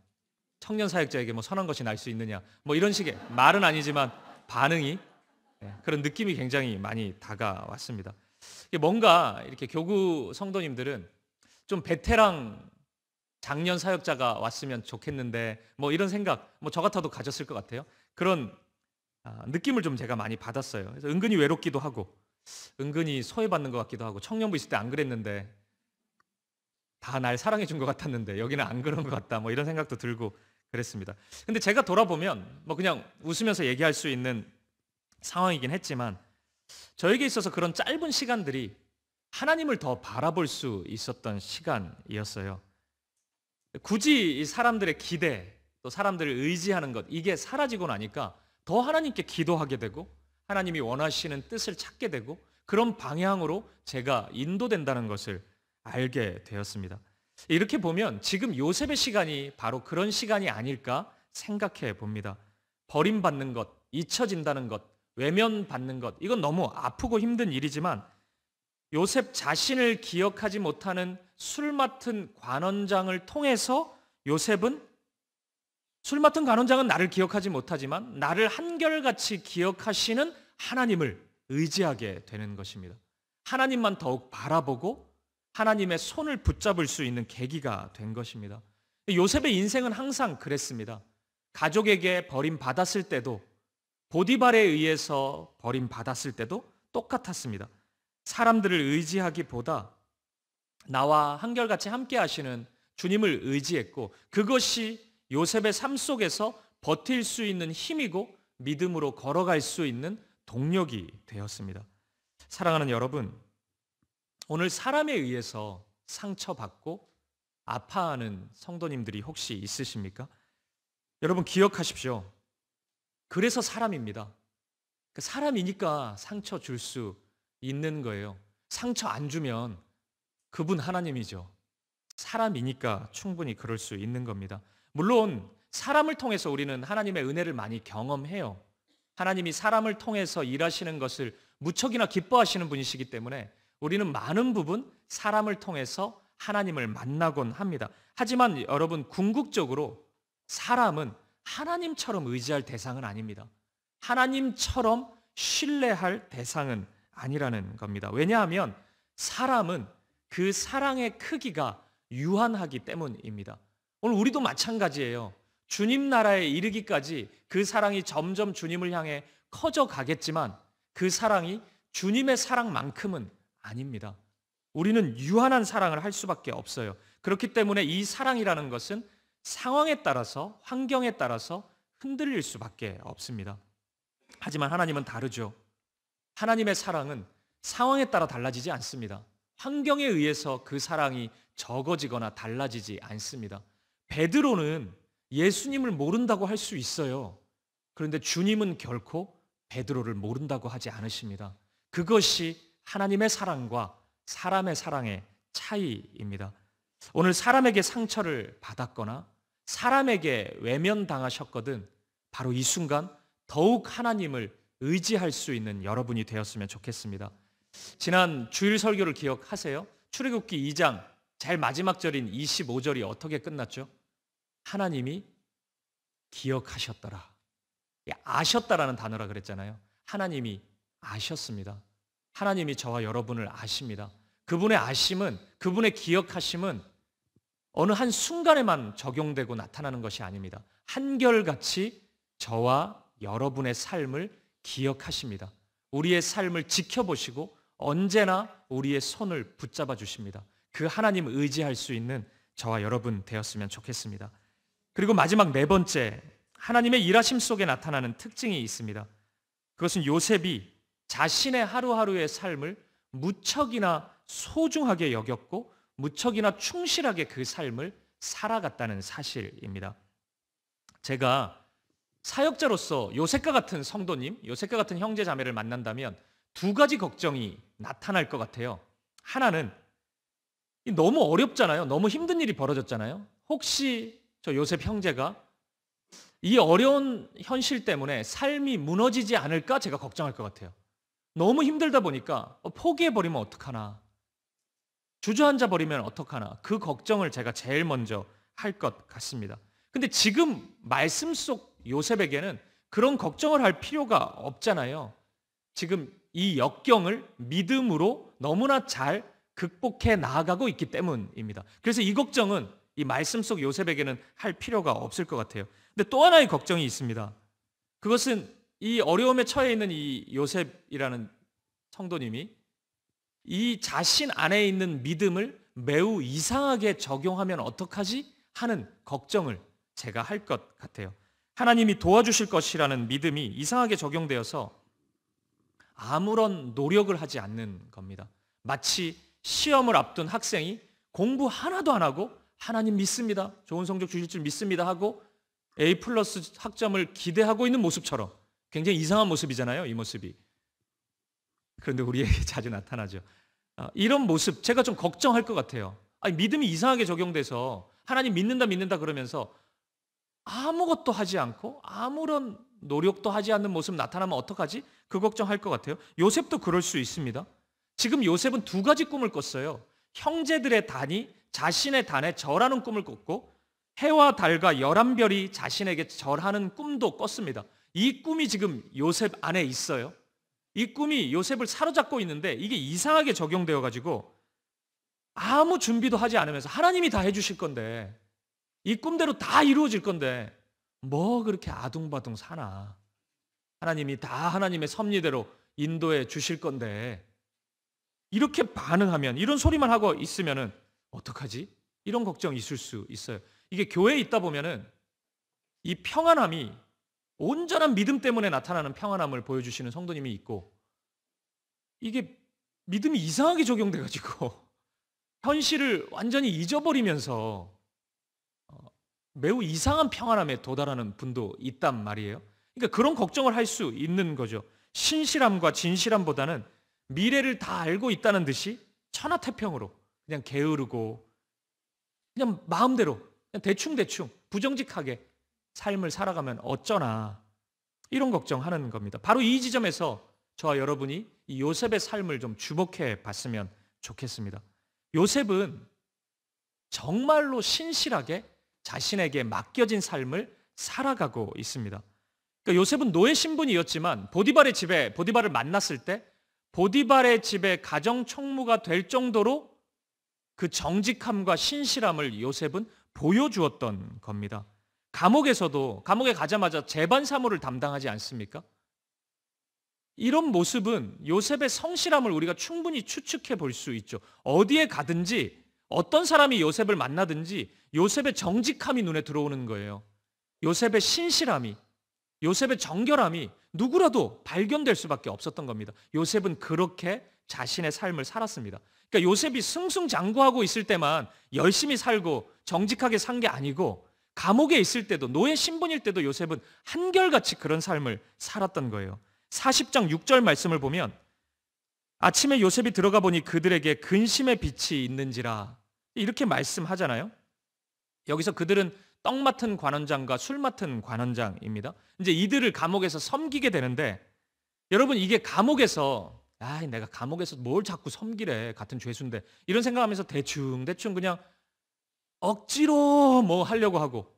청년 사역자에게 뭐 선한 것이 날 수 있느냐 뭐 이런 식의 말은 아니지만 반응이 그런 느낌이 굉장히 많이 다가왔습니다. 뭔가 이렇게 교구 성도님들은 좀 베테랑 작년 사역자가 왔으면 좋겠는데 뭐 이런 생각 뭐 저 같아도 가졌을 것 같아요. 그런 느낌을 좀 제가 많이 받았어요. 그래서 은근히 외롭기도 하고 은근히 소외받는 것 같기도 하고 청년부 있을 때 안 그랬는데 다 날 사랑해 준 것 같았는데 여기는 안 그런 것 같다 뭐 이런 생각도 들고 그랬습니다. 근데 제가 돌아보면 뭐 그냥 웃으면서 얘기할 수 있는 상황이긴 했지만 저에게 있어서 그런 짧은 시간들이 하나님을 더 바라볼 수 있었던 시간이었어요. 굳이 이 사람들의 기대 또 사람들을 의지하는 것 이게 사라지고 나니까 더 하나님께 기도하게 되고 하나님이 원하시는 뜻을 찾게 되고 그런 방향으로 제가 인도된다는 것을 알게 되었습니다. 이렇게 보면 지금 요셉의 시간이 바로 그런 시간이 아닐까 생각해 봅니다. 버림받는 것, 잊혀진다는 것, 외면받는 것 이건 너무 아프고 힘든 일이지만 요셉 자신을 기억하지 못하는 술 맡은 관원장을 통해서 요셉은 술 맡은 관원장은 나를 기억하지 못하지만 나를 한결같이 기억하시는 하나님을 의지하게 되는 것입니다. 하나님만 더욱 바라보고 하나님의 손을 붙잡을 수 있는 계기가 된 것입니다. 요셉의 인생은 항상 그랬습니다. 가족에게 버림받았을 때도 보디발에 의해서 버림받았을 때도 똑같았습니다. 사람들을 의지하기보다 나와 한결같이 함께 하시는 주님을 의지했고 그것이 요셉의 삶 속에서 버틸 수 있는 힘이고 믿음으로 걸어갈 수 있는 동력이 되었습니다. 사랑하는 여러분, 오늘 사람에 의해서 상처받고 아파하는 성도님들이 혹시 있으십니까? 여러분 기억하십시오. 그래서 사람입니다. 사람이니까 상처 줄 수 있는 거예요. 상처 안 주면 그분 하나님이죠. 사람이니까 충분히 그럴 수 있는 겁니다. 물론 사람을 통해서 우리는 하나님의 은혜를 많이 경험해요. 하나님이 사람을 통해서 일하시는 것을 무척이나 기뻐하시는 분이시기 때문에 우리는 많은 부분 사람을 통해서 하나님을 만나곤 합니다. 하지만 여러분 궁극적으로 사람은 하나님처럼 의지할 대상은 아닙니다. 하나님처럼 신뢰할 대상은 아니라는 겁니다. 왜냐하면 사람은 그 사랑의 크기가 유한하기 때문입니다. 오늘 우리도 마찬가지예요. 주님 나라에 이르기까지 그 사랑이 점점 주님을 향해 커져 가겠지만 그 사랑이 주님의 사랑만큼은 아닙니다. 우리는 유한한 사랑을 할 수밖에 없어요. 그렇기 때문에 이 사랑이라는 것은 상황에 따라서 환경에 따라서 흔들릴 수밖에 없습니다. 하지만 하나님은 다르죠. 하나님의 사랑은 상황에 따라 달라지지 않습니다. 환경에 의해서 그 사랑이 적어지거나 달라지지 않습니다. 베드로는 예수님을 모른다고 할 수 있어요. 그런데 주님은 결코 베드로를 모른다고 하지 않으십니다. 그것이 하나님의 사랑과 사람의 사랑의 차이입니다. 오늘 사람에게 상처를 받았거나 사람에게 외면당하셨거든 바로 이 순간 더욱 하나님을 의지할 수 있는 여러분이 되었으면 좋겠습니다. 지난 주일 설교를 기억하세요? 출애굽기 2장 제일 마지막 절인 25절이 어떻게 끝났죠? 하나님이 기억하셨더라. 아셨다라는 단어라 그랬잖아요. 하나님이 아셨습니다. 하나님이 저와 여러분을 아십니다. 그분의 아심은, 그분의 기억하심은 어느 한 순간에만 적용되고 나타나는 것이 아닙니다. 한결같이 저와 여러분의 삶을 기억하십니다. 우리의 삶을 지켜보시고 언제나 우리의 손을 붙잡아 주십니다. 그 하나님을 의지할 수 있는 저와 여러분 되었으면 좋겠습니다. 그리고 마지막 네 번째, 하나님의 일하심 속에 나타나는 특징이 있습니다. 그것은 요셉이 자신의 하루하루의 삶을 무척이나 소중하게 여겼고 무척이나 충실하게 그 삶을 살아갔다는 사실입니다. 제가 사역자로서 요셉과 같은 성도님, 요셉과 같은 형제 자매를 만난다면 두 가지 걱정이 나타날 것 같아요. 하나는 너무 어렵잖아요. 너무 힘든 일이 벌어졌잖아요. 혹시 저 요셉 형제가 이 어려운 현실 때문에 삶이 무너지지 않을까 제가 걱정할 것 같아요. 너무 힘들다 보니까 포기해버리면 어떡하나, 주저앉아 버리면 어떡하나, 그 걱정을 제가 제일 먼저 할 것 같습니다. 근데 지금 말씀 속 요셉에게는 그런 걱정을 할 필요가 없잖아요. 지금 이 역경을 믿음으로 너무나 잘 극복해 나아가고 있기 때문입니다. 그래서 이 걱정은 이 말씀 속 요셉에게는 할 필요가 없을 것 같아요. 근데 또 하나의 걱정이 있습니다. 그것은 이 어려움에 처해 있는 이 요셉이라는 성도님이 이 자신 안에 있는 믿음을 매우 이상하게 적용하면 어떡하지? 하는 걱정을 제가 할 것 같아요. 하나님이 도와주실 것이라는 믿음이 이상하게 적용되어서 아무런 노력을 하지 않는 겁니다. 마치 시험을 앞둔 학생이 공부 하나도 안 하고 하나님 믿습니다, 좋은 성적 주실 줄 믿습니다 하고 A+ 학점을 기대하고 있는 모습처럼 굉장히 이상한 모습이잖아요, 이 모습이. 그런데 우리에게 자주 나타나죠. 이런 모습 제가 좀 걱정할 것 같아요. 아니, 믿음이 이상하게 적용돼서 하나님 믿는다 그러면서 아무것도 하지 않고 아무런 노력도 하지 않는 모습 나타나면 어떡하지? 그 걱정할 것 같아요. 요셉도 그럴 수 있습니다. 지금 요셉은 두 가지 꿈을 꿨어요. 형제들의 단이 자신의 단에 절하는 꿈을 꿨고 해와 달과 11별이 자신에게 절하는 꿈도 꿨습니다. 이 꿈이 지금 요셉 안에 있어요. 이 꿈이 요셉을 사로잡고 있는데 이게 이상하게 적용되어 가지고 아무 준비도 하지 않으면서 하나님이 다 해주실 건데 이 꿈대로 다 이루어질 건데 뭐 그렇게 아둥바둥 사나, 하나님이 다 하나님의 섭리대로 인도해 주실 건데 이렇게 반응하면, 이런 소리만 하고 있으면은 어떡하지? 이런 걱정이 있을 수 있어요. 이게 교회에 있다 보면은 이 평안함이 온전한 믿음 때문에 나타나는 평안함을 보여주시는 성도님이 있고, 이게 믿음이 이상하게 적용돼 가지고 현실을 완전히 잊어버리면서 매우 이상한 평안함에 도달하는 분도 있단 말이에요. 그러니까 그런 걱정을 할 수 있는 거죠. 신실함과 진실함보다는 미래를 다 알고 있다는 듯이 천하태평으로 그냥 게으르고 그냥 마음대로 그냥 대충 부정직하게 삶을 살아가면 어쩌나, 이런 걱정하는 겁니다. 바로 이 지점에서 저와 여러분이 이 요셉의 삶을 좀 주목해 봤으면 좋겠습니다. 요셉은 정말로 신실하게 자신에게 맡겨진 삶을 살아가고 있습니다. 그러니까 요셉은 노예 신분이었지만 보디발을 만났을 때 보디발의 집에 가정 총무가 될 정도로 그 정직함과 신실함을 요셉은 보여주었던 겁니다. 감옥에 가자마자 재반 사무를 담당하지 않습니까? 이런 모습은 요셉의 성실함을 우리가 충분히 추측해 볼 수 있죠. 어디에 가든지 어떤 사람이 요셉을 만나든지 요셉의 정직함이 눈에 들어오는 거예요. 요셉의 신실함이, 요셉의 정결함이 누구라도 발견될 수밖에 없었던 겁니다. 요셉은 그렇게 자신의 삶을 살았습니다. 그러니까 요셉이 승승장구하고 있을 때만 열심히 살고 정직하게 산 게 아니고 감옥에 있을 때도, 노예 신분일 때도 요셉은 한결같이 그런 삶을 살았던 거예요. 40장 6절 말씀을 보면 아침에 요셉이 들어가 보니 그들에게 근심의 빛이 있는지라 이렇게 말씀하잖아요. 여기서 그들은 떡 맡은 관원장과 술 맡은 관원장입니다. 이제 이들을 감옥에서 섬기게 되는데, 여러분 이게 감옥에서 내가 감옥에서 뭘 자꾸 섬기래, 같은 죄수인데, 이런 생각하면서 대충 그냥 억지로 뭐 하려고 하고,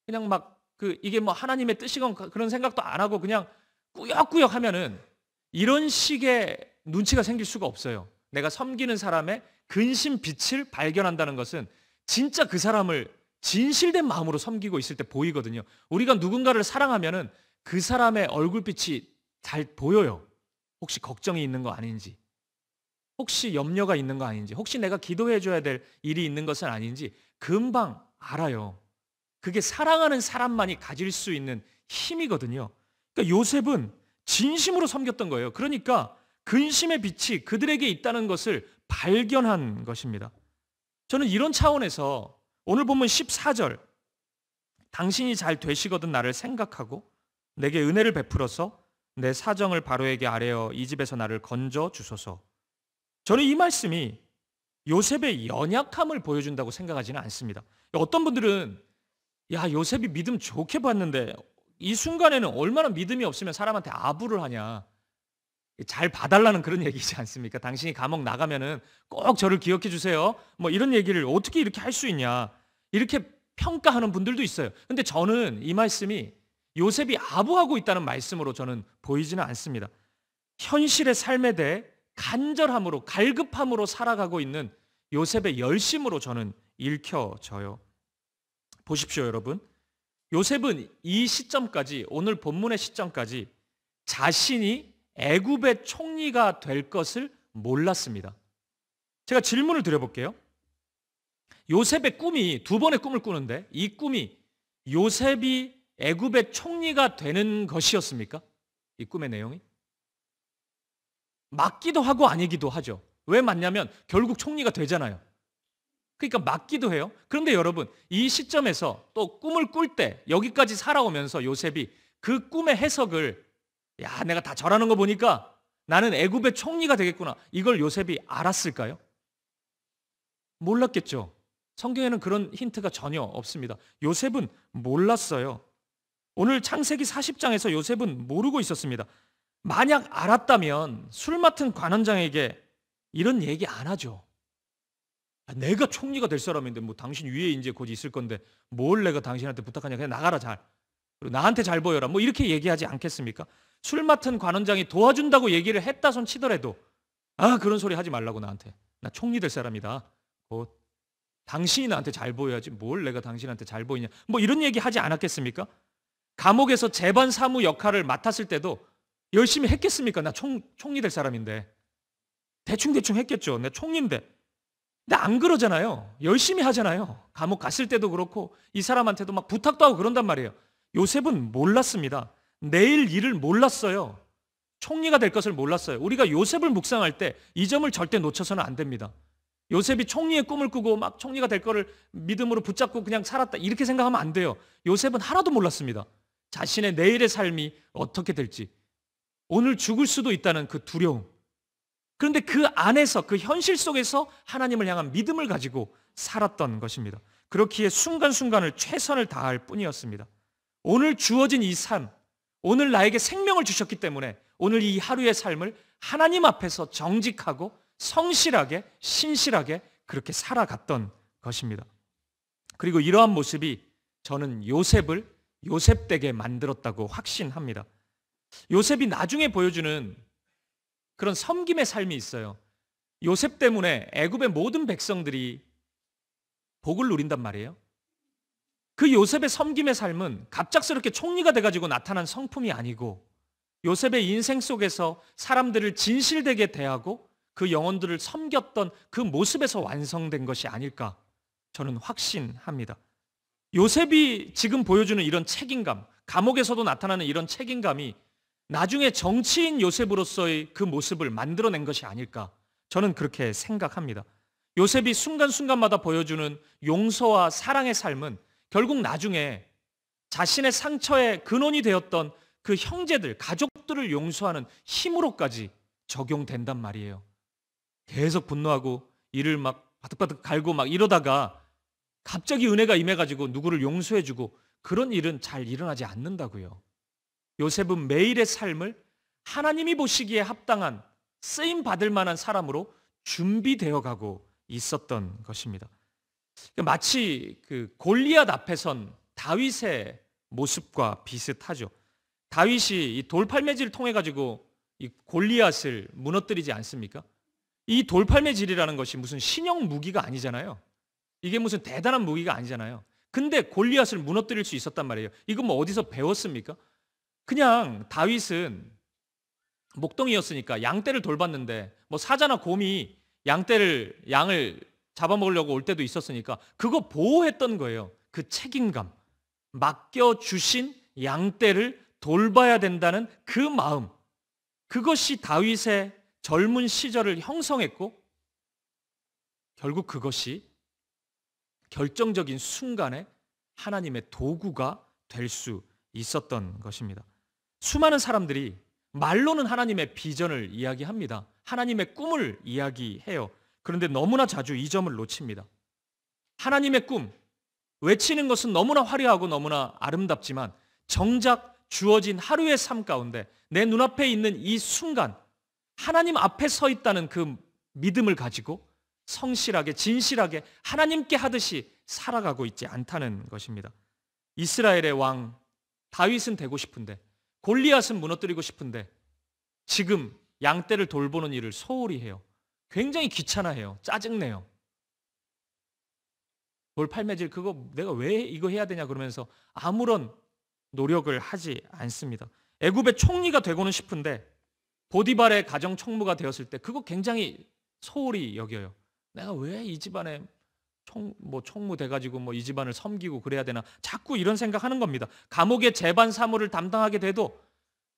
그냥 막 이게 뭐 하나님의 뜻이건 그런 생각도 안 하고 그냥 꾸역꾸역 하면은 이런 식의 눈치가 생길 수가 없어요. 내가 섬기는 사람의 근심 빛을 발견한다는 것은 진짜 그 사람을 진실된 마음으로 섬기고 있을 때 보이거든요. 우리가 누군가를 사랑하면은 그 사람의 얼굴빛이 잘 보여요. 혹시 걱정이 있는 거 아닌지, 혹시 염려가 있는 거 아닌지, 혹시 내가 기도해 줘야 될 일이 있는 것은 아닌지 금방 알아요. 그게 사랑하는 사람만이 가질 수 있는 힘이거든요. 그러니까 요셉은 진심으로 섬겼던 거예요. 그러니까 근심의 빛이 그들에게 있다는 것을 발견한 것입니다. 저는 이런 차원에서 오늘 본문 14절, 당신이 잘 되시거든 나를 생각하고 내게 은혜를 베풀어서 내 사정을 바로에게 아뢰어 이 집에서 나를 건져 주소서. 저는 이 말씀이 요셉의 연약함을 보여준다고 생각하지는 않습니다. 어떤 분들은 요셉이 믿음 좋게 봤는데 이 순간에는 얼마나 믿음이 없으면 사람한테 아부를 하냐, 잘 봐달라는 그런 얘기지 않습니까? 당신이 감옥 나가면은 꼭 저를 기억해 주세요, 뭐 이런 얘기를 어떻게 이렇게 할 수 있냐, 이렇게 평가하는 분들도 있어요. 근데 저는 이 말씀이 요셉이 아부하고 있다는 말씀으로 저는 보이지는 않습니다. 현실의 삶에 대해 간절함으로, 갈급함으로 살아가고 있는 요셉의 열심으로 저는 읽혀져요. 보십시오, 여러분. 요셉은 이 시점까지, 오늘 본문의 시점까지 자신이 애굽의 총리가 될 것을 몰랐습니다. 제가 질문을 드려볼게요. 요셉의 꿈이, 두 번의 꿈을 꾸는데 이 꿈이 요셉이 애굽의 총리가 되는 것이었습니까? 이 꿈의 내용이? 맞기도 하고 아니기도 하죠. 왜 맞냐면 결국 총리가 되잖아요. 그러니까 맞기도 해요. 그런데 여러분, 이 시점에서 또 꿈을 꿀 때 여기까지 살아오면서 요셉이 그 꿈의 해석을, 내가 다 절하는 거 보니까 나는 애굽의 총리가 되겠구나, 이걸 요셉이 알았을까요? 몰랐겠죠. 성경에는 그런 힌트가 전혀 없습니다. 요셉은 몰랐어요. 오늘 창세기 40장에서 요셉은 모르고 있었습니다. 만약 알았다면 술 맡은 관원장에게 이런 얘기 안 하죠. 내가 총리가 될 사람인데 뭐 당신 위에 이제 곧 있을 건데 뭘 내가 당신한테 부탁하냐, 그냥 나가라 잘, 그리고 나한테 잘 보여라, 뭐 이렇게 얘기하지 않겠습니까? 술 맡은 관원장이 도와준다고 얘기를 했다 손 치더라도 그런 소리 하지 말라고, 나한테 나 총리 될 사람이다, 곧 당신이 나한테 잘 보여야지 뭘 내가 당신한테 잘 보이냐, 뭐 이런 얘기 하지 않았겠습니까? 감옥에서 재반 사무 역할을 맡았을 때도 열심히 했겠습니까? 나 총리 될 사람인데. 대충 했겠죠. 내 총리인데. 근데 안 그러잖아요. 열심히 하잖아요. 감옥 갔을 때도 그렇고 이 사람한테도 막 부탁도 하고 그런단 말이에요. 요셉은 몰랐습니다. 내일 일을 몰랐어요. 총리가 될 것을 몰랐어요. 우리가 요셉을 묵상할 때 이 점을 절대 놓쳐서는 안 됩니다. 요셉이 총리의 꿈을 꾸고 막 총리가 될 거를 믿음으로 붙잡고 그냥 살았다, 이렇게 생각하면 안 돼요. 요셉은 하나도 몰랐습니다. 자신의 내일의 삶이 어떻게 될지, 오늘 죽을 수도 있다는 그 두려움. 그런데 그 안에서, 그 현실 속에서 하나님을 향한 믿음을 가지고 살았던 것입니다. 그렇기에 순간순간을 최선을 다할 뿐이었습니다. 오늘 주어진 이 삶, 오늘 나에게 생명을 주셨기 때문에 오늘 이 하루의 삶을 하나님 앞에서 정직하고 성실하게, 신실하게 그렇게 살아갔던 것입니다. 그리고 이러한 모습이 저는 요셉을 요셉되게 만들었다고 확신합니다. 요셉이 나중에 보여주는 그런 섬김의 삶이 있어요. 요셉 때문에 애굽의 모든 백성들이 복을 누린단 말이에요. 그 요셉의 섬김의 삶은 갑작스럽게 총리가 돼가지고 나타난 성품이 아니고 요셉의 인생 속에서 사람들을 진실되게 대하고 그 영혼들을 섬겼던 그 모습에서 완성된 것이 아닐까 저는 확신합니다. 요셉이 지금 보여주는 이런 책임감, 감옥에서도 나타나는 이런 책임감이 나중에 정치인 요셉으로서의 그 모습을 만들어낸 것이 아닐까 저는 그렇게 생각합니다. 요셉이 순간순간마다 보여주는 용서와 사랑의 삶은 결국 나중에 자신의 상처의 근원이 되었던 그 형제들, 가족들을 용서하는 힘으로까지 적용된단 말이에요. 계속 분노하고 이를 막 바득바득 갈고 막 이러다가 갑자기 은혜가 임해가지고 누구를 용서해주고 그런 일은 잘 일어나지 않는다고요. 요셉은 매일의 삶을 하나님이 보시기에 합당한 쓰임 받을 만한 사람으로 준비되어 가고 있었던 것입니다. 마치 그 골리앗 앞에 선 다윗의 모습과 비슷하죠. 다윗이 이 돌팔매질을 통해 가지고 이 골리앗을 무너뜨리지 않습니까? 이 돌팔매질이라는 것이 무슨 신형 무기가 아니잖아요. 이게 무슨 대단한 무기가 아니잖아요. 근데 골리앗을 무너뜨릴 수 있었단 말이에요. 이건 뭐 어디서 배웠습니까? 그냥 다윗은 목동이었으니까 양떼를 돌봤는데 뭐 사자나 곰이 양을 잡아먹으려고 올 때도 있었으니까 그거 보호했던 거예요. 그 책임감, 맡겨주신 양떼를 돌봐야 된다는 그 마음, 그것이 다윗의 젊은 시절을 형성했고 결국 그것이 결정적인 순간에 하나님의 도구가 될 수 있었던 것입니다. 수많은 사람들이 말로는 하나님의 비전을 이야기합니다. 하나님의 꿈을 이야기해요. 그런데 너무나 자주 이 점을 놓칩니다. 하나님의 꿈, 외치는 것은 너무나 화려하고 너무나 아름답지만 정작 주어진 하루의 삶 가운데 내 눈앞에 있는 이 순간 하나님 앞에 서 있다는 그 믿음을 가지고 성실하게 진실하게 하나님께 하듯이 살아가고 있지 않다는 것입니다. 이스라엘의 왕 다윗은 되고 싶은데 골리앗은 무너뜨리고 싶은데 지금 양떼를 돌보는 일을 소홀히 해요. 굉장히 귀찮아해요. 짜증내요. 돌팔매질 그거 내가 왜 이거 해야 되냐 그러면서 아무런 노력을 하지 않습니다. 애굽의 총리가 되고는 싶은데 보디발의 가정 총무가 되었을 때 그거 굉장히 소홀히 여겨요. 내가 왜 이 집안에 총무 돼가지고 뭐 이 집안을 섬기고 그래야 되나 자꾸 이런 생각하는 겁니다. 감옥의 재반 사무를 담당하게 돼도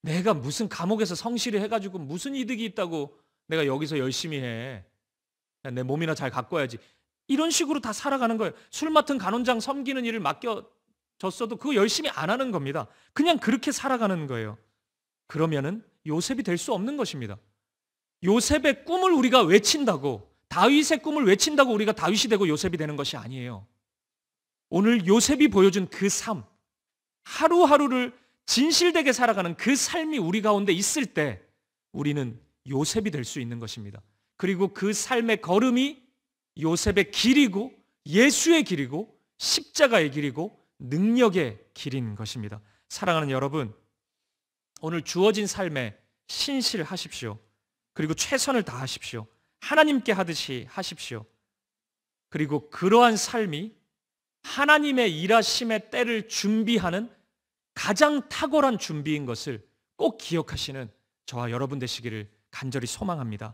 내가 무슨 감옥에서 성실히 해가지고 무슨 이득이 있다고 내가 여기서 열심히 해. 내 몸이나 잘 가꿔야지. 이런 식으로 다 살아가는 거예요. 술 맡은 간원장 섬기는 일을 맡겨줬어도 그거 열심히 안 하는 겁니다. 그냥 그렇게 살아가는 거예요. 그러면은 요셉이 될 수 없는 것입니다. 요셉의 꿈을 우리가 외친다고 다윗의 꿈을 외친다고 우리가 다윗이 되고 요셉이 되는 것이 아니에요. 오늘 요셉이 보여준 그 삶, 하루하루를 진실되게 살아가는 그 삶이 우리 가운데 있을 때 우리는 요셉이 될 수 있는 것입니다. 그리고 그 삶의 걸음이 요셉의 길이고 예수의 길이고 십자가의 길이고 능력의 길인 것입니다. 사랑하는 여러분, 오늘 주어진 삶에 신실하십시오. 그리고 최선을 다하십시오. 하나님께 하듯이 하십시오. 그리고 그러한 삶이 하나님의 일하심의 때를 준비하는 가장 탁월한 준비인 것을 꼭 기억하시는 저와 여러분 되시기를 간절히 소망합니다.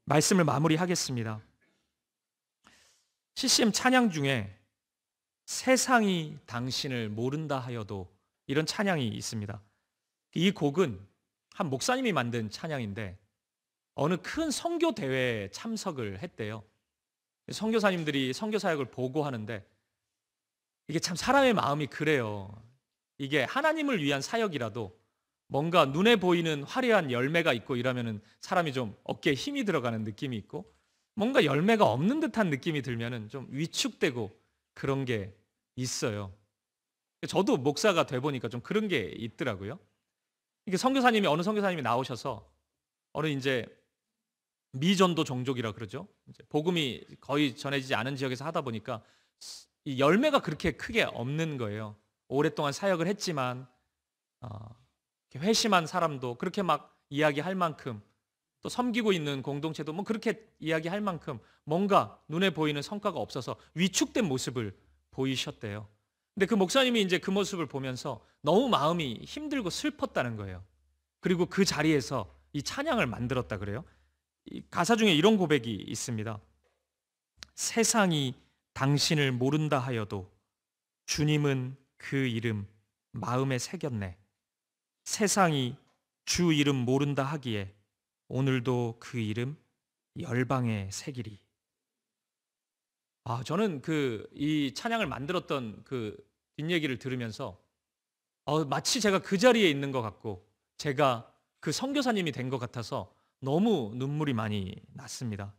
말씀을 마무리하겠습니다. CCM 찬양 중에 세상이 당신을 모른다 하여도 이런 찬양이 있습니다. 이 곡은 한 목사님이 만든 찬양인데 어느 큰 선교 대회에 참석을 했대요. 선교사님들이 선교 사역을 보고하는데 이게 참 사람의 마음이 그래요. 이게 하나님을 위한 사역이라도 뭔가 눈에 보이는 화려한 열매가 있고 이러면은 사람이 좀 어깨에 힘이 들어가는 느낌이 있고 뭔가 열매가 없는 듯한 느낌이 들면은 좀 위축되고 그런 게 있어요. 저도 목사가 돼 보니까 좀 그런 게 있더라고요. 이게 어느 선교사님이 나오셔서 어느 이제 미전도 종족이라 그러죠. 이제 복음이 거의 전해지지 않은 지역에서 하다 보니까 이 열매가 그렇게 크게 없는 거예요. 오랫동안 사역을 했지만 회심한 사람도 그렇게 막 이야기할 만큼 또 섬기고 있는 공동체도 뭐 그렇게 이야기할 만큼 뭔가 눈에 보이는 성과가 없어서 위축된 모습을 보이셨대요. 근데 그 목사님이 이제 그 모습을 보면서 너무 마음이 힘들고 슬펐다는 거예요. 그리고 그 자리에서 이 찬양을 만들었다 그래요. 이 가사 중에 이런 고백이 있습니다. 세상이 당신을 모른다 하여도 주님은 그 이름 마음에 새겼네. 세상이 주 이름 모른다 하기에 오늘도 그 이름 열방에 새기리. 저는 이 찬양을 만들었던 그 뒷얘기를 들으면서 마치 제가 그 자리에 있는 것 같고 제가 그 선교사님이 된 것 같아서 너무 눈물이 많이 났습니다.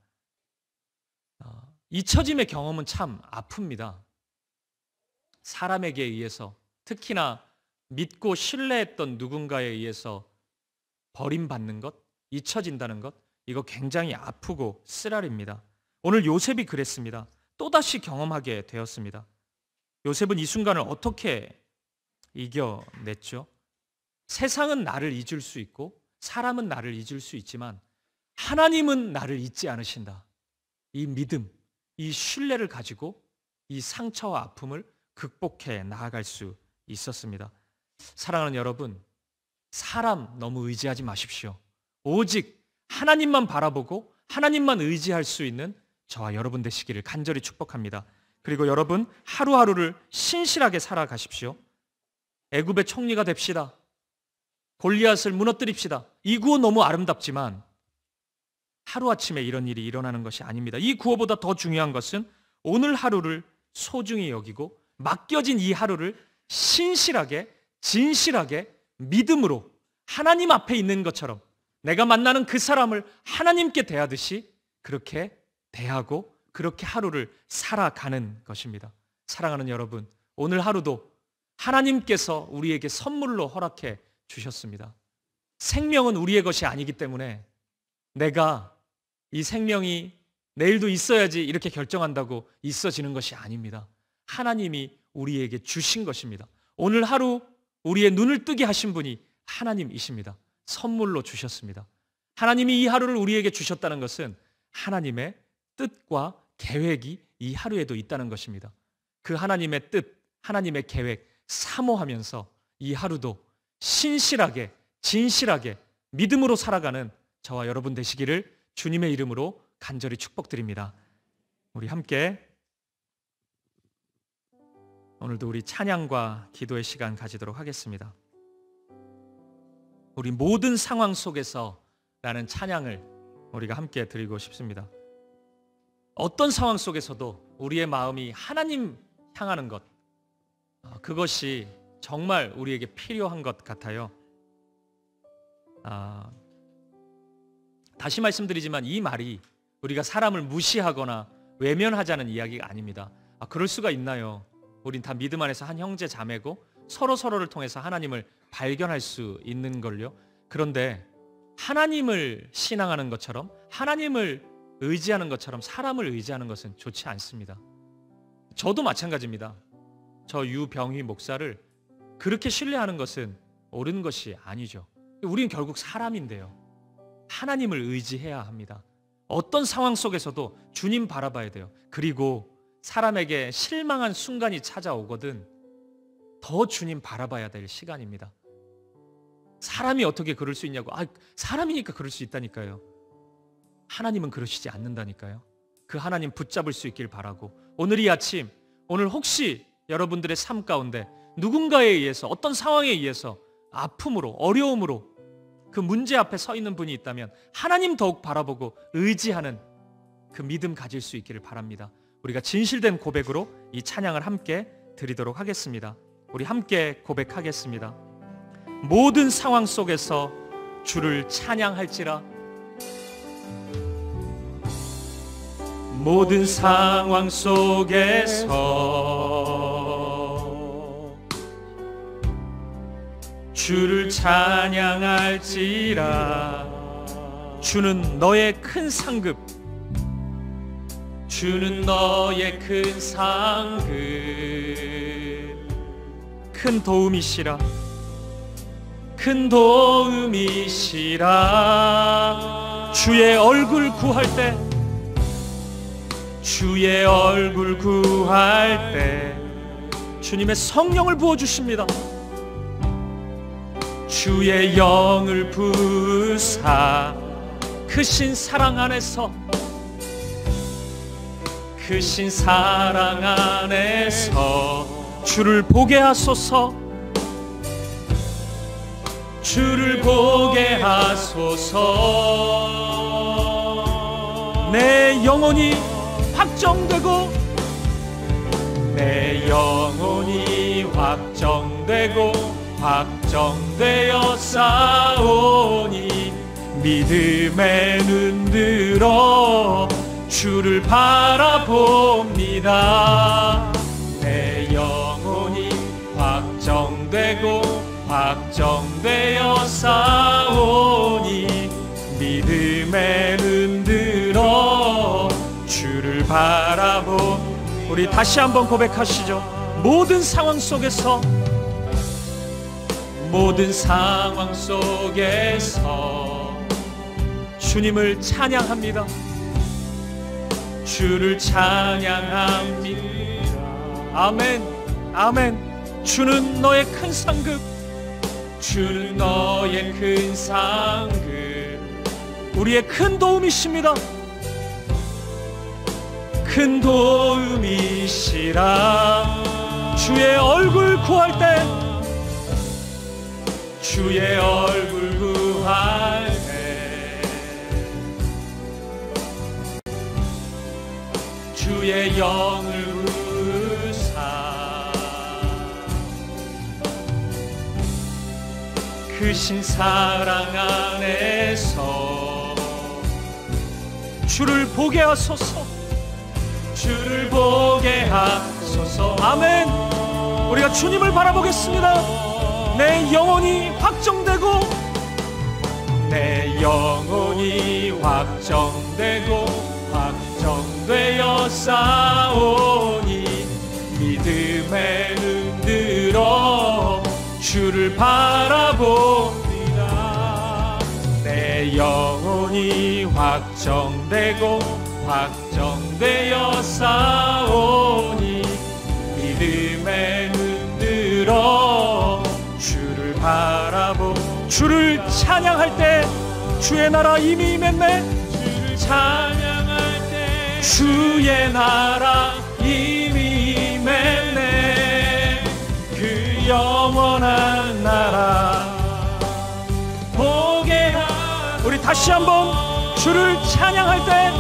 잊혀짐의 경험은 참 아픕니다. 사람에게 의해서, 특히나 믿고 신뢰했던 누군가에 의해서 버림받는 것, 잊혀진다는 것, 이거 굉장히 아프고 쓰라립니다. 오늘 요셉이 그랬습니다. 또다시 경험하게 되었습니다. 요셉은 이 순간을 어떻게 이겨냈죠? 세상은 나를 잊을 수 있고 사람은 나를 잊을 수 있지만 하나님은 나를 잊지 않으신다. 이 믿음, 이 신뢰를 가지고 이 상처와 아픔을 극복해 나아갈 수 있었습니다. 사랑하는 여러분, 사람 너무 의지하지 마십시오. 오직 하나님만 바라보고 하나님만 의지할 수 있는 저와 여러분 되시기를 간절히 축복합니다. 그리고 여러분 하루하루를 신실하게 살아가십시오. 애굽의 총리가 됩시다. 골리앗을 무너뜨립시다. 이 구호 너무 아름답지만 하루아침에 이런 일이 일어나는 것이 아닙니다. 이 구호보다 더 중요한 것은 오늘 하루를 소중히 여기고 맡겨진 이 하루를 신실하게, 진실하게, 믿음으로 하나님 앞에 있는 것처럼 내가 만나는 그 사람을 하나님께 대하듯이 그렇게 대하고 그렇게 하루를 살아가는 것입니다. 사랑하는 여러분, 오늘 하루도 하나님께서 우리에게 선물로 허락해 주셨습니다. 생명은 우리의 것이 아니기 때문에 내가 이 생명이 내일도 있어야지 이렇게 결정한다고 있어지는 것이 아닙니다. 하나님이 우리에게 주신 것입니다. 오늘 하루 우리의 눈을 뜨게 하신 분이 하나님이십니다. 선물로 주셨습니다. 하나님이 이 하루를 우리에게 주셨다는 것은 하나님의 뜻과 계획이 이 하루에도 있다는 것입니다. 그 하나님의 뜻, 하나님의 계획 사모하면서 이 하루도 신실하게, 진실하게 믿음으로 살아가는 저와 여러분 되시기를 주님의 이름으로 간절히 축복드립니다. 우리 함께 오늘도 우리 찬양과 기도의 시간 가지도록 하겠습니다. 우리 모든 상황 속에서 라는 찬양을 우리가 함께 드리고 싶습니다. 어떤 상황 속에서도 우리의 마음이 하나님 향하는 것, 그것이 정말 우리에게 필요한 것 같아요. 다시 말씀드리지만 이 말이 우리가 사람을 무시하거나 외면하자는 이야기가 아닙니다. 그럴 수가 있나요? 우린 다 믿음 안에서 한 형제 자매고 서로를 통해서 하나님을 발견할 수 있는 걸요. 그런데 하나님을 신앙하는 것처럼, 하나님을 의지하는 것처럼 사람을 의지하는 것은 좋지 않습니다. 저도 마찬가지입니다. 저 유병희 목사를 그렇게 신뢰하는 것은 옳은 것이 아니죠. 우리는 결국 사람인데요. 하나님을 의지해야 합니다. 어떤 상황 속에서도 주님 바라봐야 돼요. 그리고 사람에게 실망한 순간이 찾아오거든 더 주님 바라봐야 될 시간입니다. 사람이 어떻게 그럴 수 있냐고. 사람이니까 그럴 수 있다니까요. 하나님은 그러시지 않는다니까요. 그 하나님 붙잡을 수 있길 바라고, 오늘 이 아침, 오늘 혹시 여러분들의 삶 가운데 누군가에 의해서, 어떤 상황에 의해서 아픔으로, 어려움으로 그 문제 앞에 서 있는 분이 있다면 하나님 더욱 바라보고 의지하는 그 믿음 가질 수 있기를 바랍니다. 우리가 진실된 고백으로 이 찬양을 함께 드리도록 하겠습니다. 우리 함께 고백하겠습니다. 모든 상황 속에서 주를 찬양할지라. 모든 상황 속에서 주를 찬양할지라. 주는 너의 큰 상급, 주는 너의 큰 상급, 큰 도움이시라, 큰 도움이시라. 주의 얼굴 구할 때, 주의 얼굴 구할 때 주님의 성령을 부어주십니다. 주의 영을 부으사 크신 사랑 안에서, 크신 사랑 안에서 주를 보게 하소서. 주를 보게 하소서. 내 영혼이 확정되고, 내 영혼이 확정되고 확정되어 싸우니 믿음의 눈 들어 주를 바라봅니다. 내 영혼이 확정되고 확정되어 싸우니 믿음의 눈 들어 주를 우리 다시 한번 고백하시죠. 모든 상황 속에서 주님을 찬양합니다. 주를 찬양합니다. 아멘, 아멘. 주는 너의 큰 상급, 주는 너의 큰 상급, 우리의 큰 도움이십니다. 큰 도움이시라. 주의 얼굴 구할 때, 주의 얼굴 구할 때, 주의 영을 부사 크신 사랑 안에서 주를 보게 하소서. 주를 보게 하소서. 아멘. 우리가 주님을 바라보겠습니다. 내 영혼이 확정되고 내 영혼이 확정되고 확정되어 싸우니 믿음의 눈 들어 주를 바라봅니다. 내 영혼이 확정되고 확정되어 싸우니 믿음의 눈 들어 주를 바라보. 주를 찬양할 때 주의 나라 이미 임했네. 주를 찬양할 때 주의 나라 이미 임했네. 그 영원한 나라 보게 하. 우리 다시 한번 주를 찬양할 때,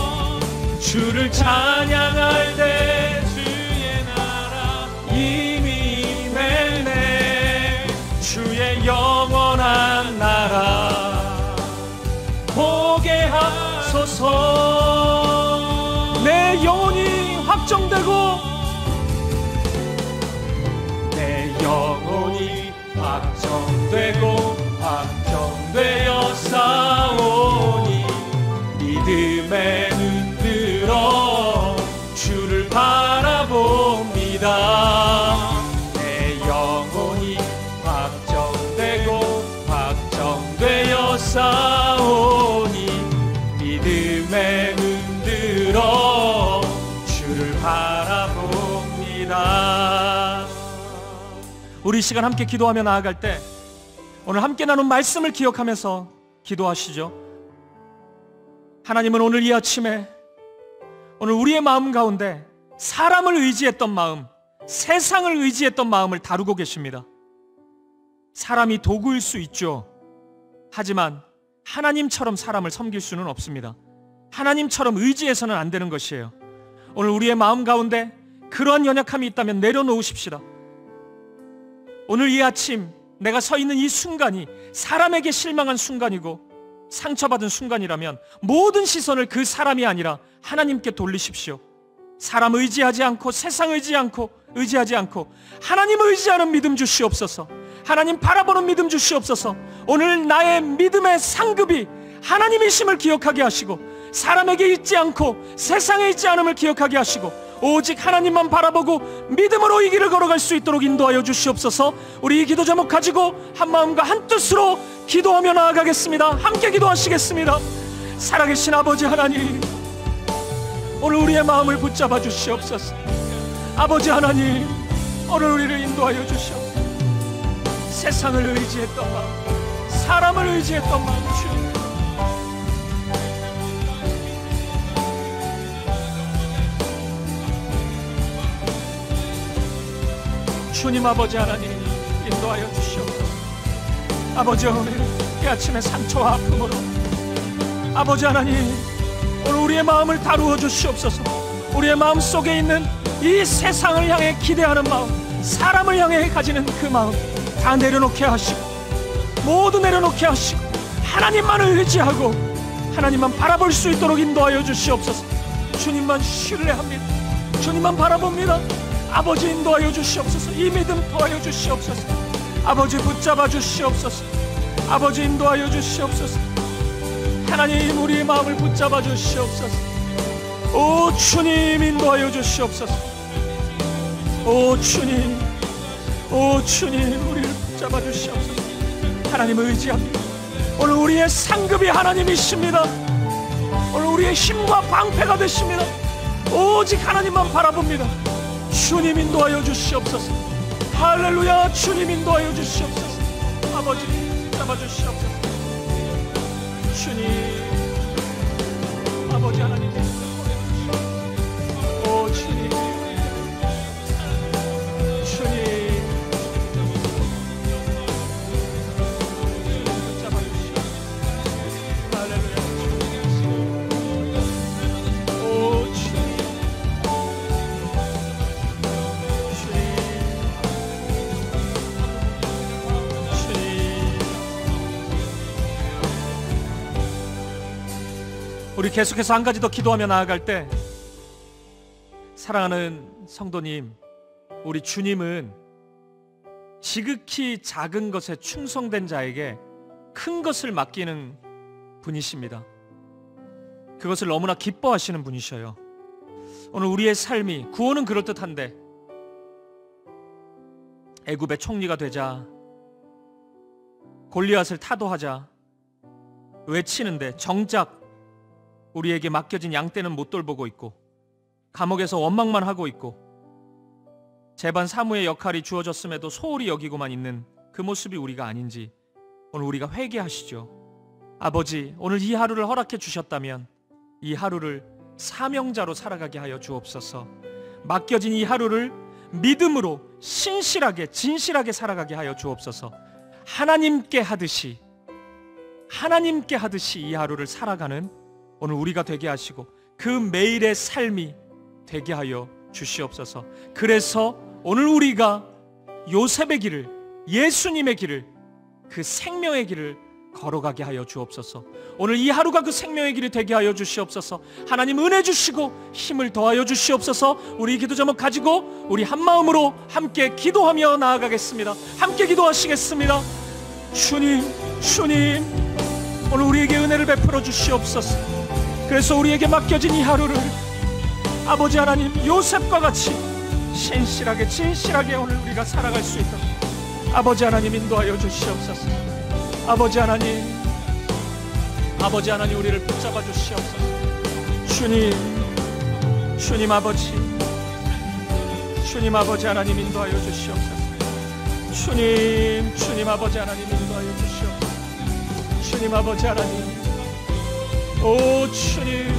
주를 찬양할 때 주의 나라 이미 임했네. 주의 영원한 나라 보게 하소서. 내 영혼이 확정되고 내 영혼이 확정되고 확정되어 싸우니 믿음의 눈 들어 주를 바라봅니다. 내 영혼이 확정되고 확정되어 싸우니 믿음의 눈 들어 주를 바라봅니다. 우리 이 시간 함께 기도하며 나아갈 때 오늘 함께 나눈 말씀을 기억하면서 기도하시죠. 하나님은 오늘 이 아침에 오늘 우리의 마음 가운데 사람을 의지했던 마음, 세상을 의지했던 마음을 다루고 계십니다. 사람이 도구일 수 있죠. 하지만 하나님처럼 사람을 섬길 수는 없습니다. 하나님처럼 의지해서는 안 되는 것이에요. 오늘 우리의 마음 가운데 그러한 연약함이 있다면 내려놓으십시다. 오늘 이 아침 내가 서 있는 이 순간이 사람에게 실망한 순간이고 상처받은 순간이라면 모든 시선을 그 사람이 아니라 하나님께 돌리십시오. 사람 의지하지 않고 세상 의지하지 않고 하나님 의지하는 믿음 주시옵소서. 하나님 바라보는 믿음 주시옵소서. 오늘 나의 믿음의 상급이 하나님이심을 기억하게 하시고 사람에게 있지 않고 세상에 있지 않음을 기억하게 하시고 오직 하나님만 바라보고 믿음으로 이 길을 걸어갈 수 있도록 인도하여 주시옵소서. 우리 이 기도 제목 가지고 한 마음과 한 뜻으로 기도하며 나아가겠습니다. 함께 기도하시겠습니다. 살아계신 아버지 하나님, 오늘 우리의 마음을 붙잡아 주시옵소서. 아버지 하나님, 오늘 우리를 인도하여 주시옵소서. 세상을 의지했던 마음, 사람을 의지했던 마음 주님, 주님 아버지 하나님 인도하여 주시옵소서. 아버지 오늘 이 아침에 상처와 아픔으로 아버지 하나님 오늘 우리의 마음을 다루어 주시옵소서. 우리의 마음 속에 있는 이 세상을 향해 기대하는 마음, 사람을 향해 가지는 그 마음 다 내려놓게 하시고, 모두 내려놓게 하시고 하나님만을 의지하고 하나님만 바라볼 수 있도록 인도하여 주시옵소서. 주님만 신뢰합니다. 주님만 바라봅니다. 아버지 인도하여 주시옵소서. 이 믿음 더하여 주시옵소서. 아버지 붙잡아 주시옵소서. 아버지 인도하여 주시옵소서. 하나님 우리의 마음을 붙잡아 주시옵소서. 오 주님 인도하여 주시옵소서. 오 주님, 오 주님 우리를 붙잡아 주시옵소서. 하나님을 의지합니다. 오늘 우리의 상급이 하나님이십니다. 오늘 우리의 힘과 방패가 되십니다. 오직 하나님만 바라봅니다. 주님 인도하여 주시옵소서. 할렐루야. 주님 인도하여 주시옵소서. 아버지 잡아 주시옵소서. 주님, 아버지 하나님 오 주님, 주님 잡아 주시옵소서. 할렐루야. 오 주님, 우리 계속해서 한 가지 더 기도하며 나아갈 때, 사랑하는 성도님, 우리 주님은 지극히 작은 것에 충성된 자에게 큰 것을 맡기는 분이십니다. 그것을 너무나 기뻐하시는 분이셔요. 오늘 우리의 삶이, 구원은 그럴듯한데 애굽의 총리가 되자, 골리앗을 타도하자 외치는데 정작 우리에게 맡겨진 양떼는 못 돌보고 있고, 감옥에서 원망만 하고 있고, 제반 사무의 역할이 주어졌음에도 소홀히 여기고만 있는 그 모습이 우리가 아닌지 오늘 우리가 회개하시죠. 아버지, 오늘 이 하루를 허락해 주셨다면 이 하루를 사명자로 살아가게 하여 주옵소서. 맡겨진 이 하루를 믿음으로 신실하게 진실하게 살아가게 하여 주옵소서. 하나님께 하듯이 이 하루를 살아가는 오늘 우리가 되게 하시고 그 매일의 삶이 되게 하여 주시옵소서. 그래서 오늘 우리가 요셉의 길을, 예수님의 길을, 그 생명의 길을 걸어가게 하여 주옵소서. 오늘 이 하루가 그 생명의 길이 되게 하여 주시옵소서. 하나님 은혜 주시고 힘을 더하여 주시옵소서. 우리 기도 제목 가지고 우리 한 마음으로 함께 기도하며 나아가겠습니다. 함께 기도하시겠습니다. 주님, 주님, 오늘 우리에게 은혜를 베풀어 주시옵소서. 그래서 우리에게 맡겨진 이 하루를 아버지 하나님, 요셉과 같이 신실하게 진실하게 오늘 우리가 살아갈 수 있도록 아버지 하나님 인도하여 주시옵소서. 아버지 하나님 우리를 붙잡아 주시옵소서. 주님, 주님 아버지 하나님 인도하여 주시옵소서. 주님 아버지 하나님 인도하여 주시옵소서. 주님 아버지 하나님, 오 주님,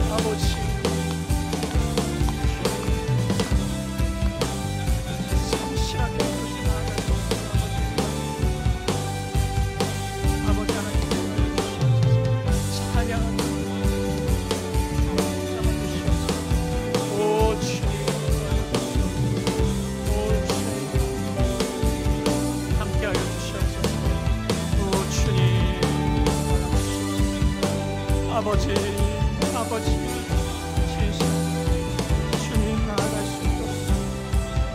아버지 성실하게 그렇게 나아갈 수 있는 아버지 하나님 찬양하는 오 주님, 오 주님 함께하여 주시옵소서. 오 주님, 아버지 주님 나아갈 수 있도록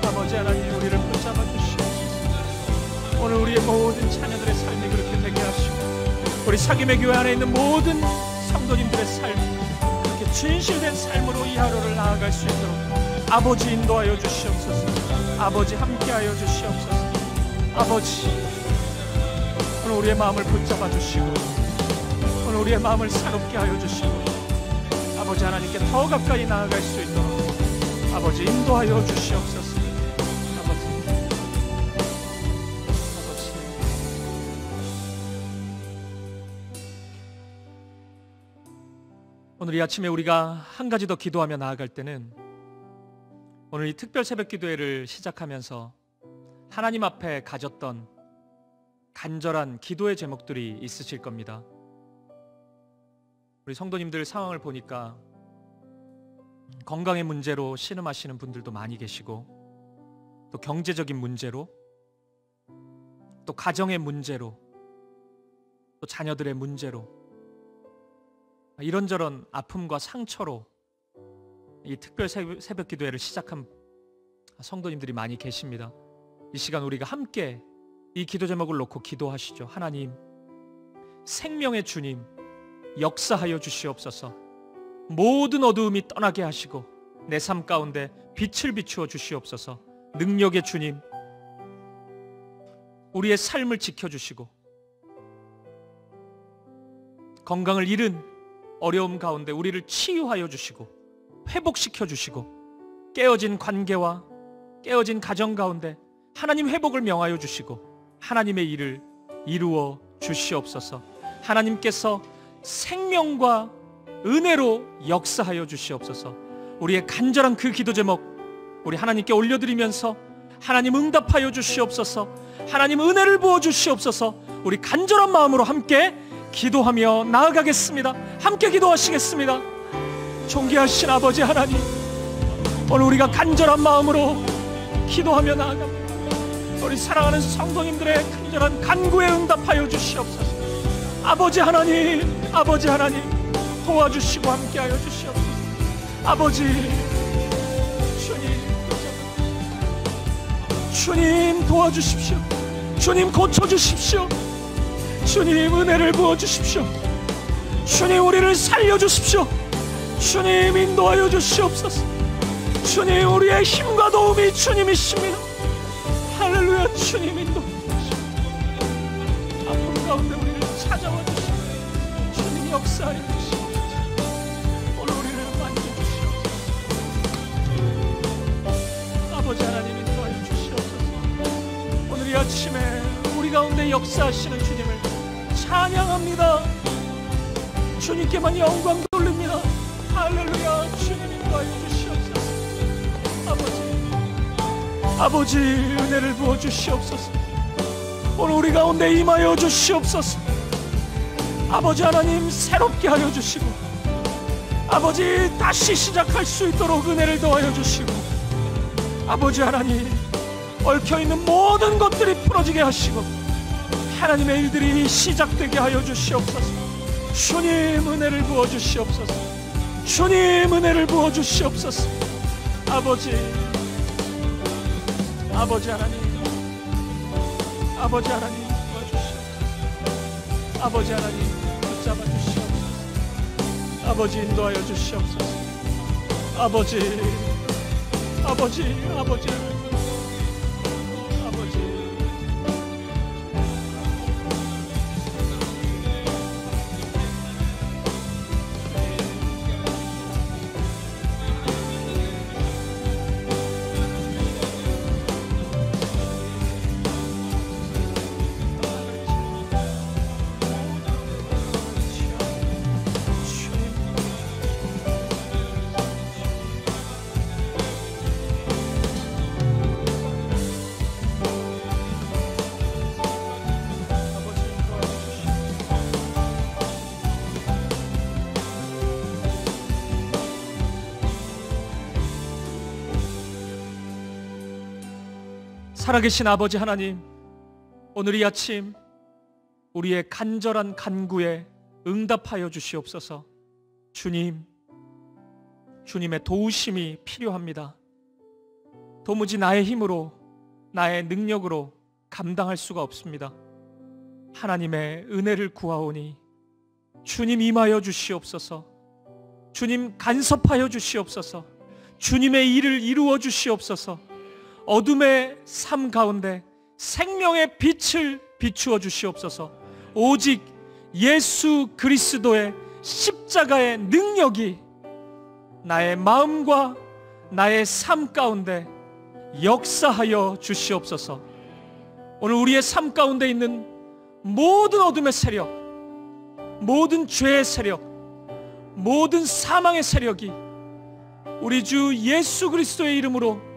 아버지 하나님 우리를 붙잡아 주시옵소서. 오늘 우리의 모든 자녀들의 삶이 그렇게 되게 하시고, 우리 사김의 교회 안에 있는 모든 성도님들의 삶이 그렇게 진실된 삶으로 이 하루를 나아갈 수 있도록 아버지 인도하여 주시옵소서. 아버지 함께하여 주시옵소서. 아버지, 오늘 우리의 마음을 붙잡아 주시고 오늘 우리의 마음을 새롭게 하여 주시고 아버지 하나님께 더 가까이 나아갈 수 있도록 아버지 인도하여 주시옵소서. 아버지 오늘 이 아침에 우리가 한 가지 더 기도하며 나아갈 때는, 오늘 이 특별 새벽 기도회를 시작하면서 하나님 앞에 가졌던 간절한 기도의 제목들이 있으실 겁니다. 우리 성도님들 상황을 보니까 건강의 문제로 신음하시는 분들도 많이 계시고, 또 경제적인 문제로, 또 가정의 문제로, 또 자녀들의 문제로, 이런저런 아픔과 상처로 이 특별 새벽 기도회를 시작한 성도님들이 많이 계십니다. 이 시간 우리가 함께 이 기도 제목을 놓고 기도하시죠. 하나님, 생명의 주님, 역사하여 주시옵소서. 모든 어두움이 떠나게 하시고 내 삶 가운데 빛을 비추어 주시옵소서. 능력의 주님, 우리의 삶을 지켜주시고 건강을 잃은 어려움 가운데 우리를 치유하여 주시고 회복시켜 주시고, 깨어진 관계와 깨어진 가정 가운데 하나님 회복을 명하여 주시고 하나님의 일을 이루어 주시옵소서. 하나님께서 생명과 은혜로 역사하여 주시옵소서. 우리의 간절한 그 기도 제목 우리 하나님께 올려드리면서 하나님 응답하여 주시옵소서. 하나님 은혜를 부어 주시옵소서. 우리 간절한 마음으로 함께 기도하며 나아가겠습니다. 함께 기도하시겠습니다. 존귀하신 아버지 하나님, 오늘 우리가 간절한 마음으로 기도하며 나아갑니다. 우리 사랑하는 성도님들의 간절한 간구에 응답하여 주시옵소서. 아버지 하나님, 아버지 하나님, 도와주시고 함께하여 주시옵소서. 아버지 주님 도와주십시오. 주님 고쳐주십시오. 주님 은혜를 부어주십시오. 주님 우리를 살려주십시오. 주님 인도하여 주시옵소서. 주님 우리의 힘과 도움이 주님이십니다. 할렐루야. 주님 인도하여 주시옵소서. 아픔 가운데 우리를 찾아와 주시옵소서. 주님 역사하여 주시옵소서. 오늘 우리를 만져주시옵소서. 아버지 하나님 인도하여 주시옵소서. 오늘 이 아침에 우리 가운데 역사하시는 주님을 찬양합니다. 주님께만 영광 돌립니다. 할렐루야. 주님 인도하여 주시옵소서. 아버지 은혜를 부어 주시옵소서. 오늘 우리 가운데 임하여 주시옵소서. 아버지 하나님 새롭게 하여 주시고, 아버지 다시 시작할 수 있도록 은혜를 더하여 주시고, 아버지 하나님 얽혀있는 모든 것들이 풀어지게 하시고 하나님의 일들이 시작되게 하여 주시옵소서. 주님 은혜를 부어 주시옵소서. 주님 은혜를 부어 주시옵소서. 아버지 하나님, 아버지 하나님 도와주시옵소서. 아버지 하나님 붙잡아 주시옵소서. 아버지 인도하여 주시옵소서. 아버지 살아계신 아버지 하나님, 오늘 이 아침 우리의 간절한 간구에 응답하여 주시옵소서. 주님의 도우심이 필요합니다. 도무지 나의 힘으로, 나의 능력으로 감당할 수가 없습니다. 하나님의 은혜를 구하오니 주님 임하여 주시옵소서. 주님 간섭하여 주시옵소서. 주님의 일을 이루어 주시옵소서. 어둠의 삶 가운데 생명의 빛을 비추어 주시옵소서. 오직 예수 그리스도의 십자가의 능력이 나의 마음과 나의 삶 가운데 역사하여 주시옵소서. 오늘 우리의 삶 가운데 있는 모든 어둠의 세력, 모든 죄의 세력, 모든 사망의 세력이 우리 주 예수 그리스도의 이름으로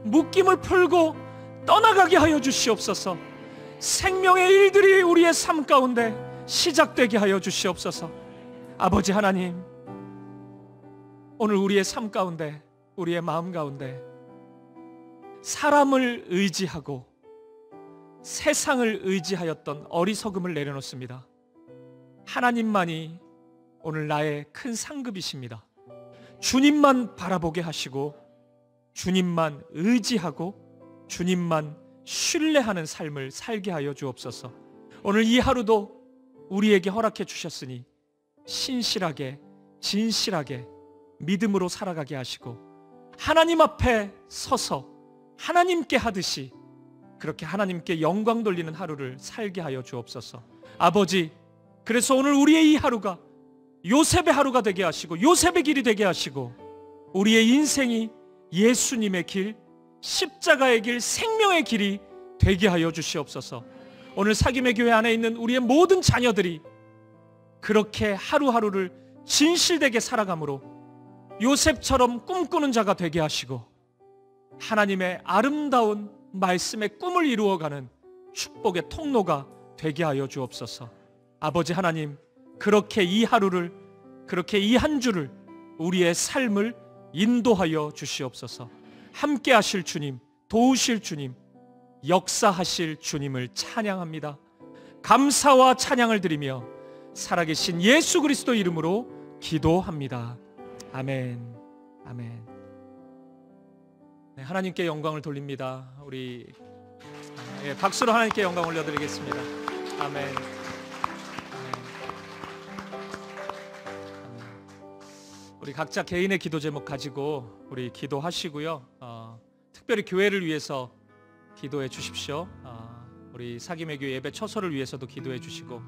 묶임을 풀고 떠나가게 하여 주시옵소서. 생명의 일들이 우리의 삶 가운데 시작되게 하여 주시옵소서. 아버지 하나님, 오늘 우리의 삶 가운데, 우리의 마음 가운데 사람을 의지하고 세상을 의지하였던 어리석음을 내려놓습니다. 하나님만이 오늘 나의 큰 상급이십니다. 주님만 바라보게 하시고 주님만 의지하고 주님만 신뢰하는 삶을 살게 하여 주옵소서. 오늘 이 하루도 우리에게 허락해 주셨으니 신실하게 진실하게 믿음으로 살아가게 하시고 하나님 앞에 서서 하나님께 하듯이 그렇게 하나님께 영광 돌리는 하루를 살게 하여 주옵소서. 아버지, 그래서 오늘 우리의 이 하루가 요셉의 하루가 되게 하시고 요셉의 길이 되게 하시고 우리의 인생이 예수님의 길, 십자가의 길, 생명의 길이 되게 하여 주시옵소서. 오늘 사김의 교회 안에 있는 우리의 모든 자녀들이 그렇게 하루하루를 진실되게 살아감으로 요셉처럼 꿈꾸는 자가 되게 하시고 하나님의 아름다운 말씀의 꿈을 이루어가는 축복의 통로가 되게 하여 주옵소서. 아버지 하나님, 그렇게 이 하루를, 그렇게 이 한 주를, 우리의 삶을 인도하여 주시옵소서. 함께 하실 주님, 도우실 주님, 역사하실 주님을 찬양합니다. 감사와 찬양을 드리며 살아계신 예수 그리스도 이름으로 기도합니다. 아멘. 아멘. 네, 하나님께 영광을 돌립니다. 우리 박수로 하나님께 영광 올려드리겠습니다. 아멘. 우리 각자 개인의 기도 제목 가지고 우리 기도하시고요. 특별히 교회를 위해서 기도해 주십시오. 우리 사김의 교회 예배 처소를 위해서도 기도해 주시고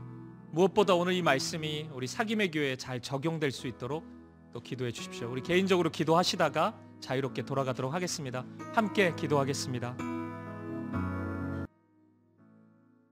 무엇보다 오늘 이 말씀이 우리 사김의 교회에 잘 적용될 수 있도록 또 기도해 주십시오. 우리 개인적으로 기도하시다가 자유롭게 돌아가도록 하겠습니다. 함께 기도하겠습니다.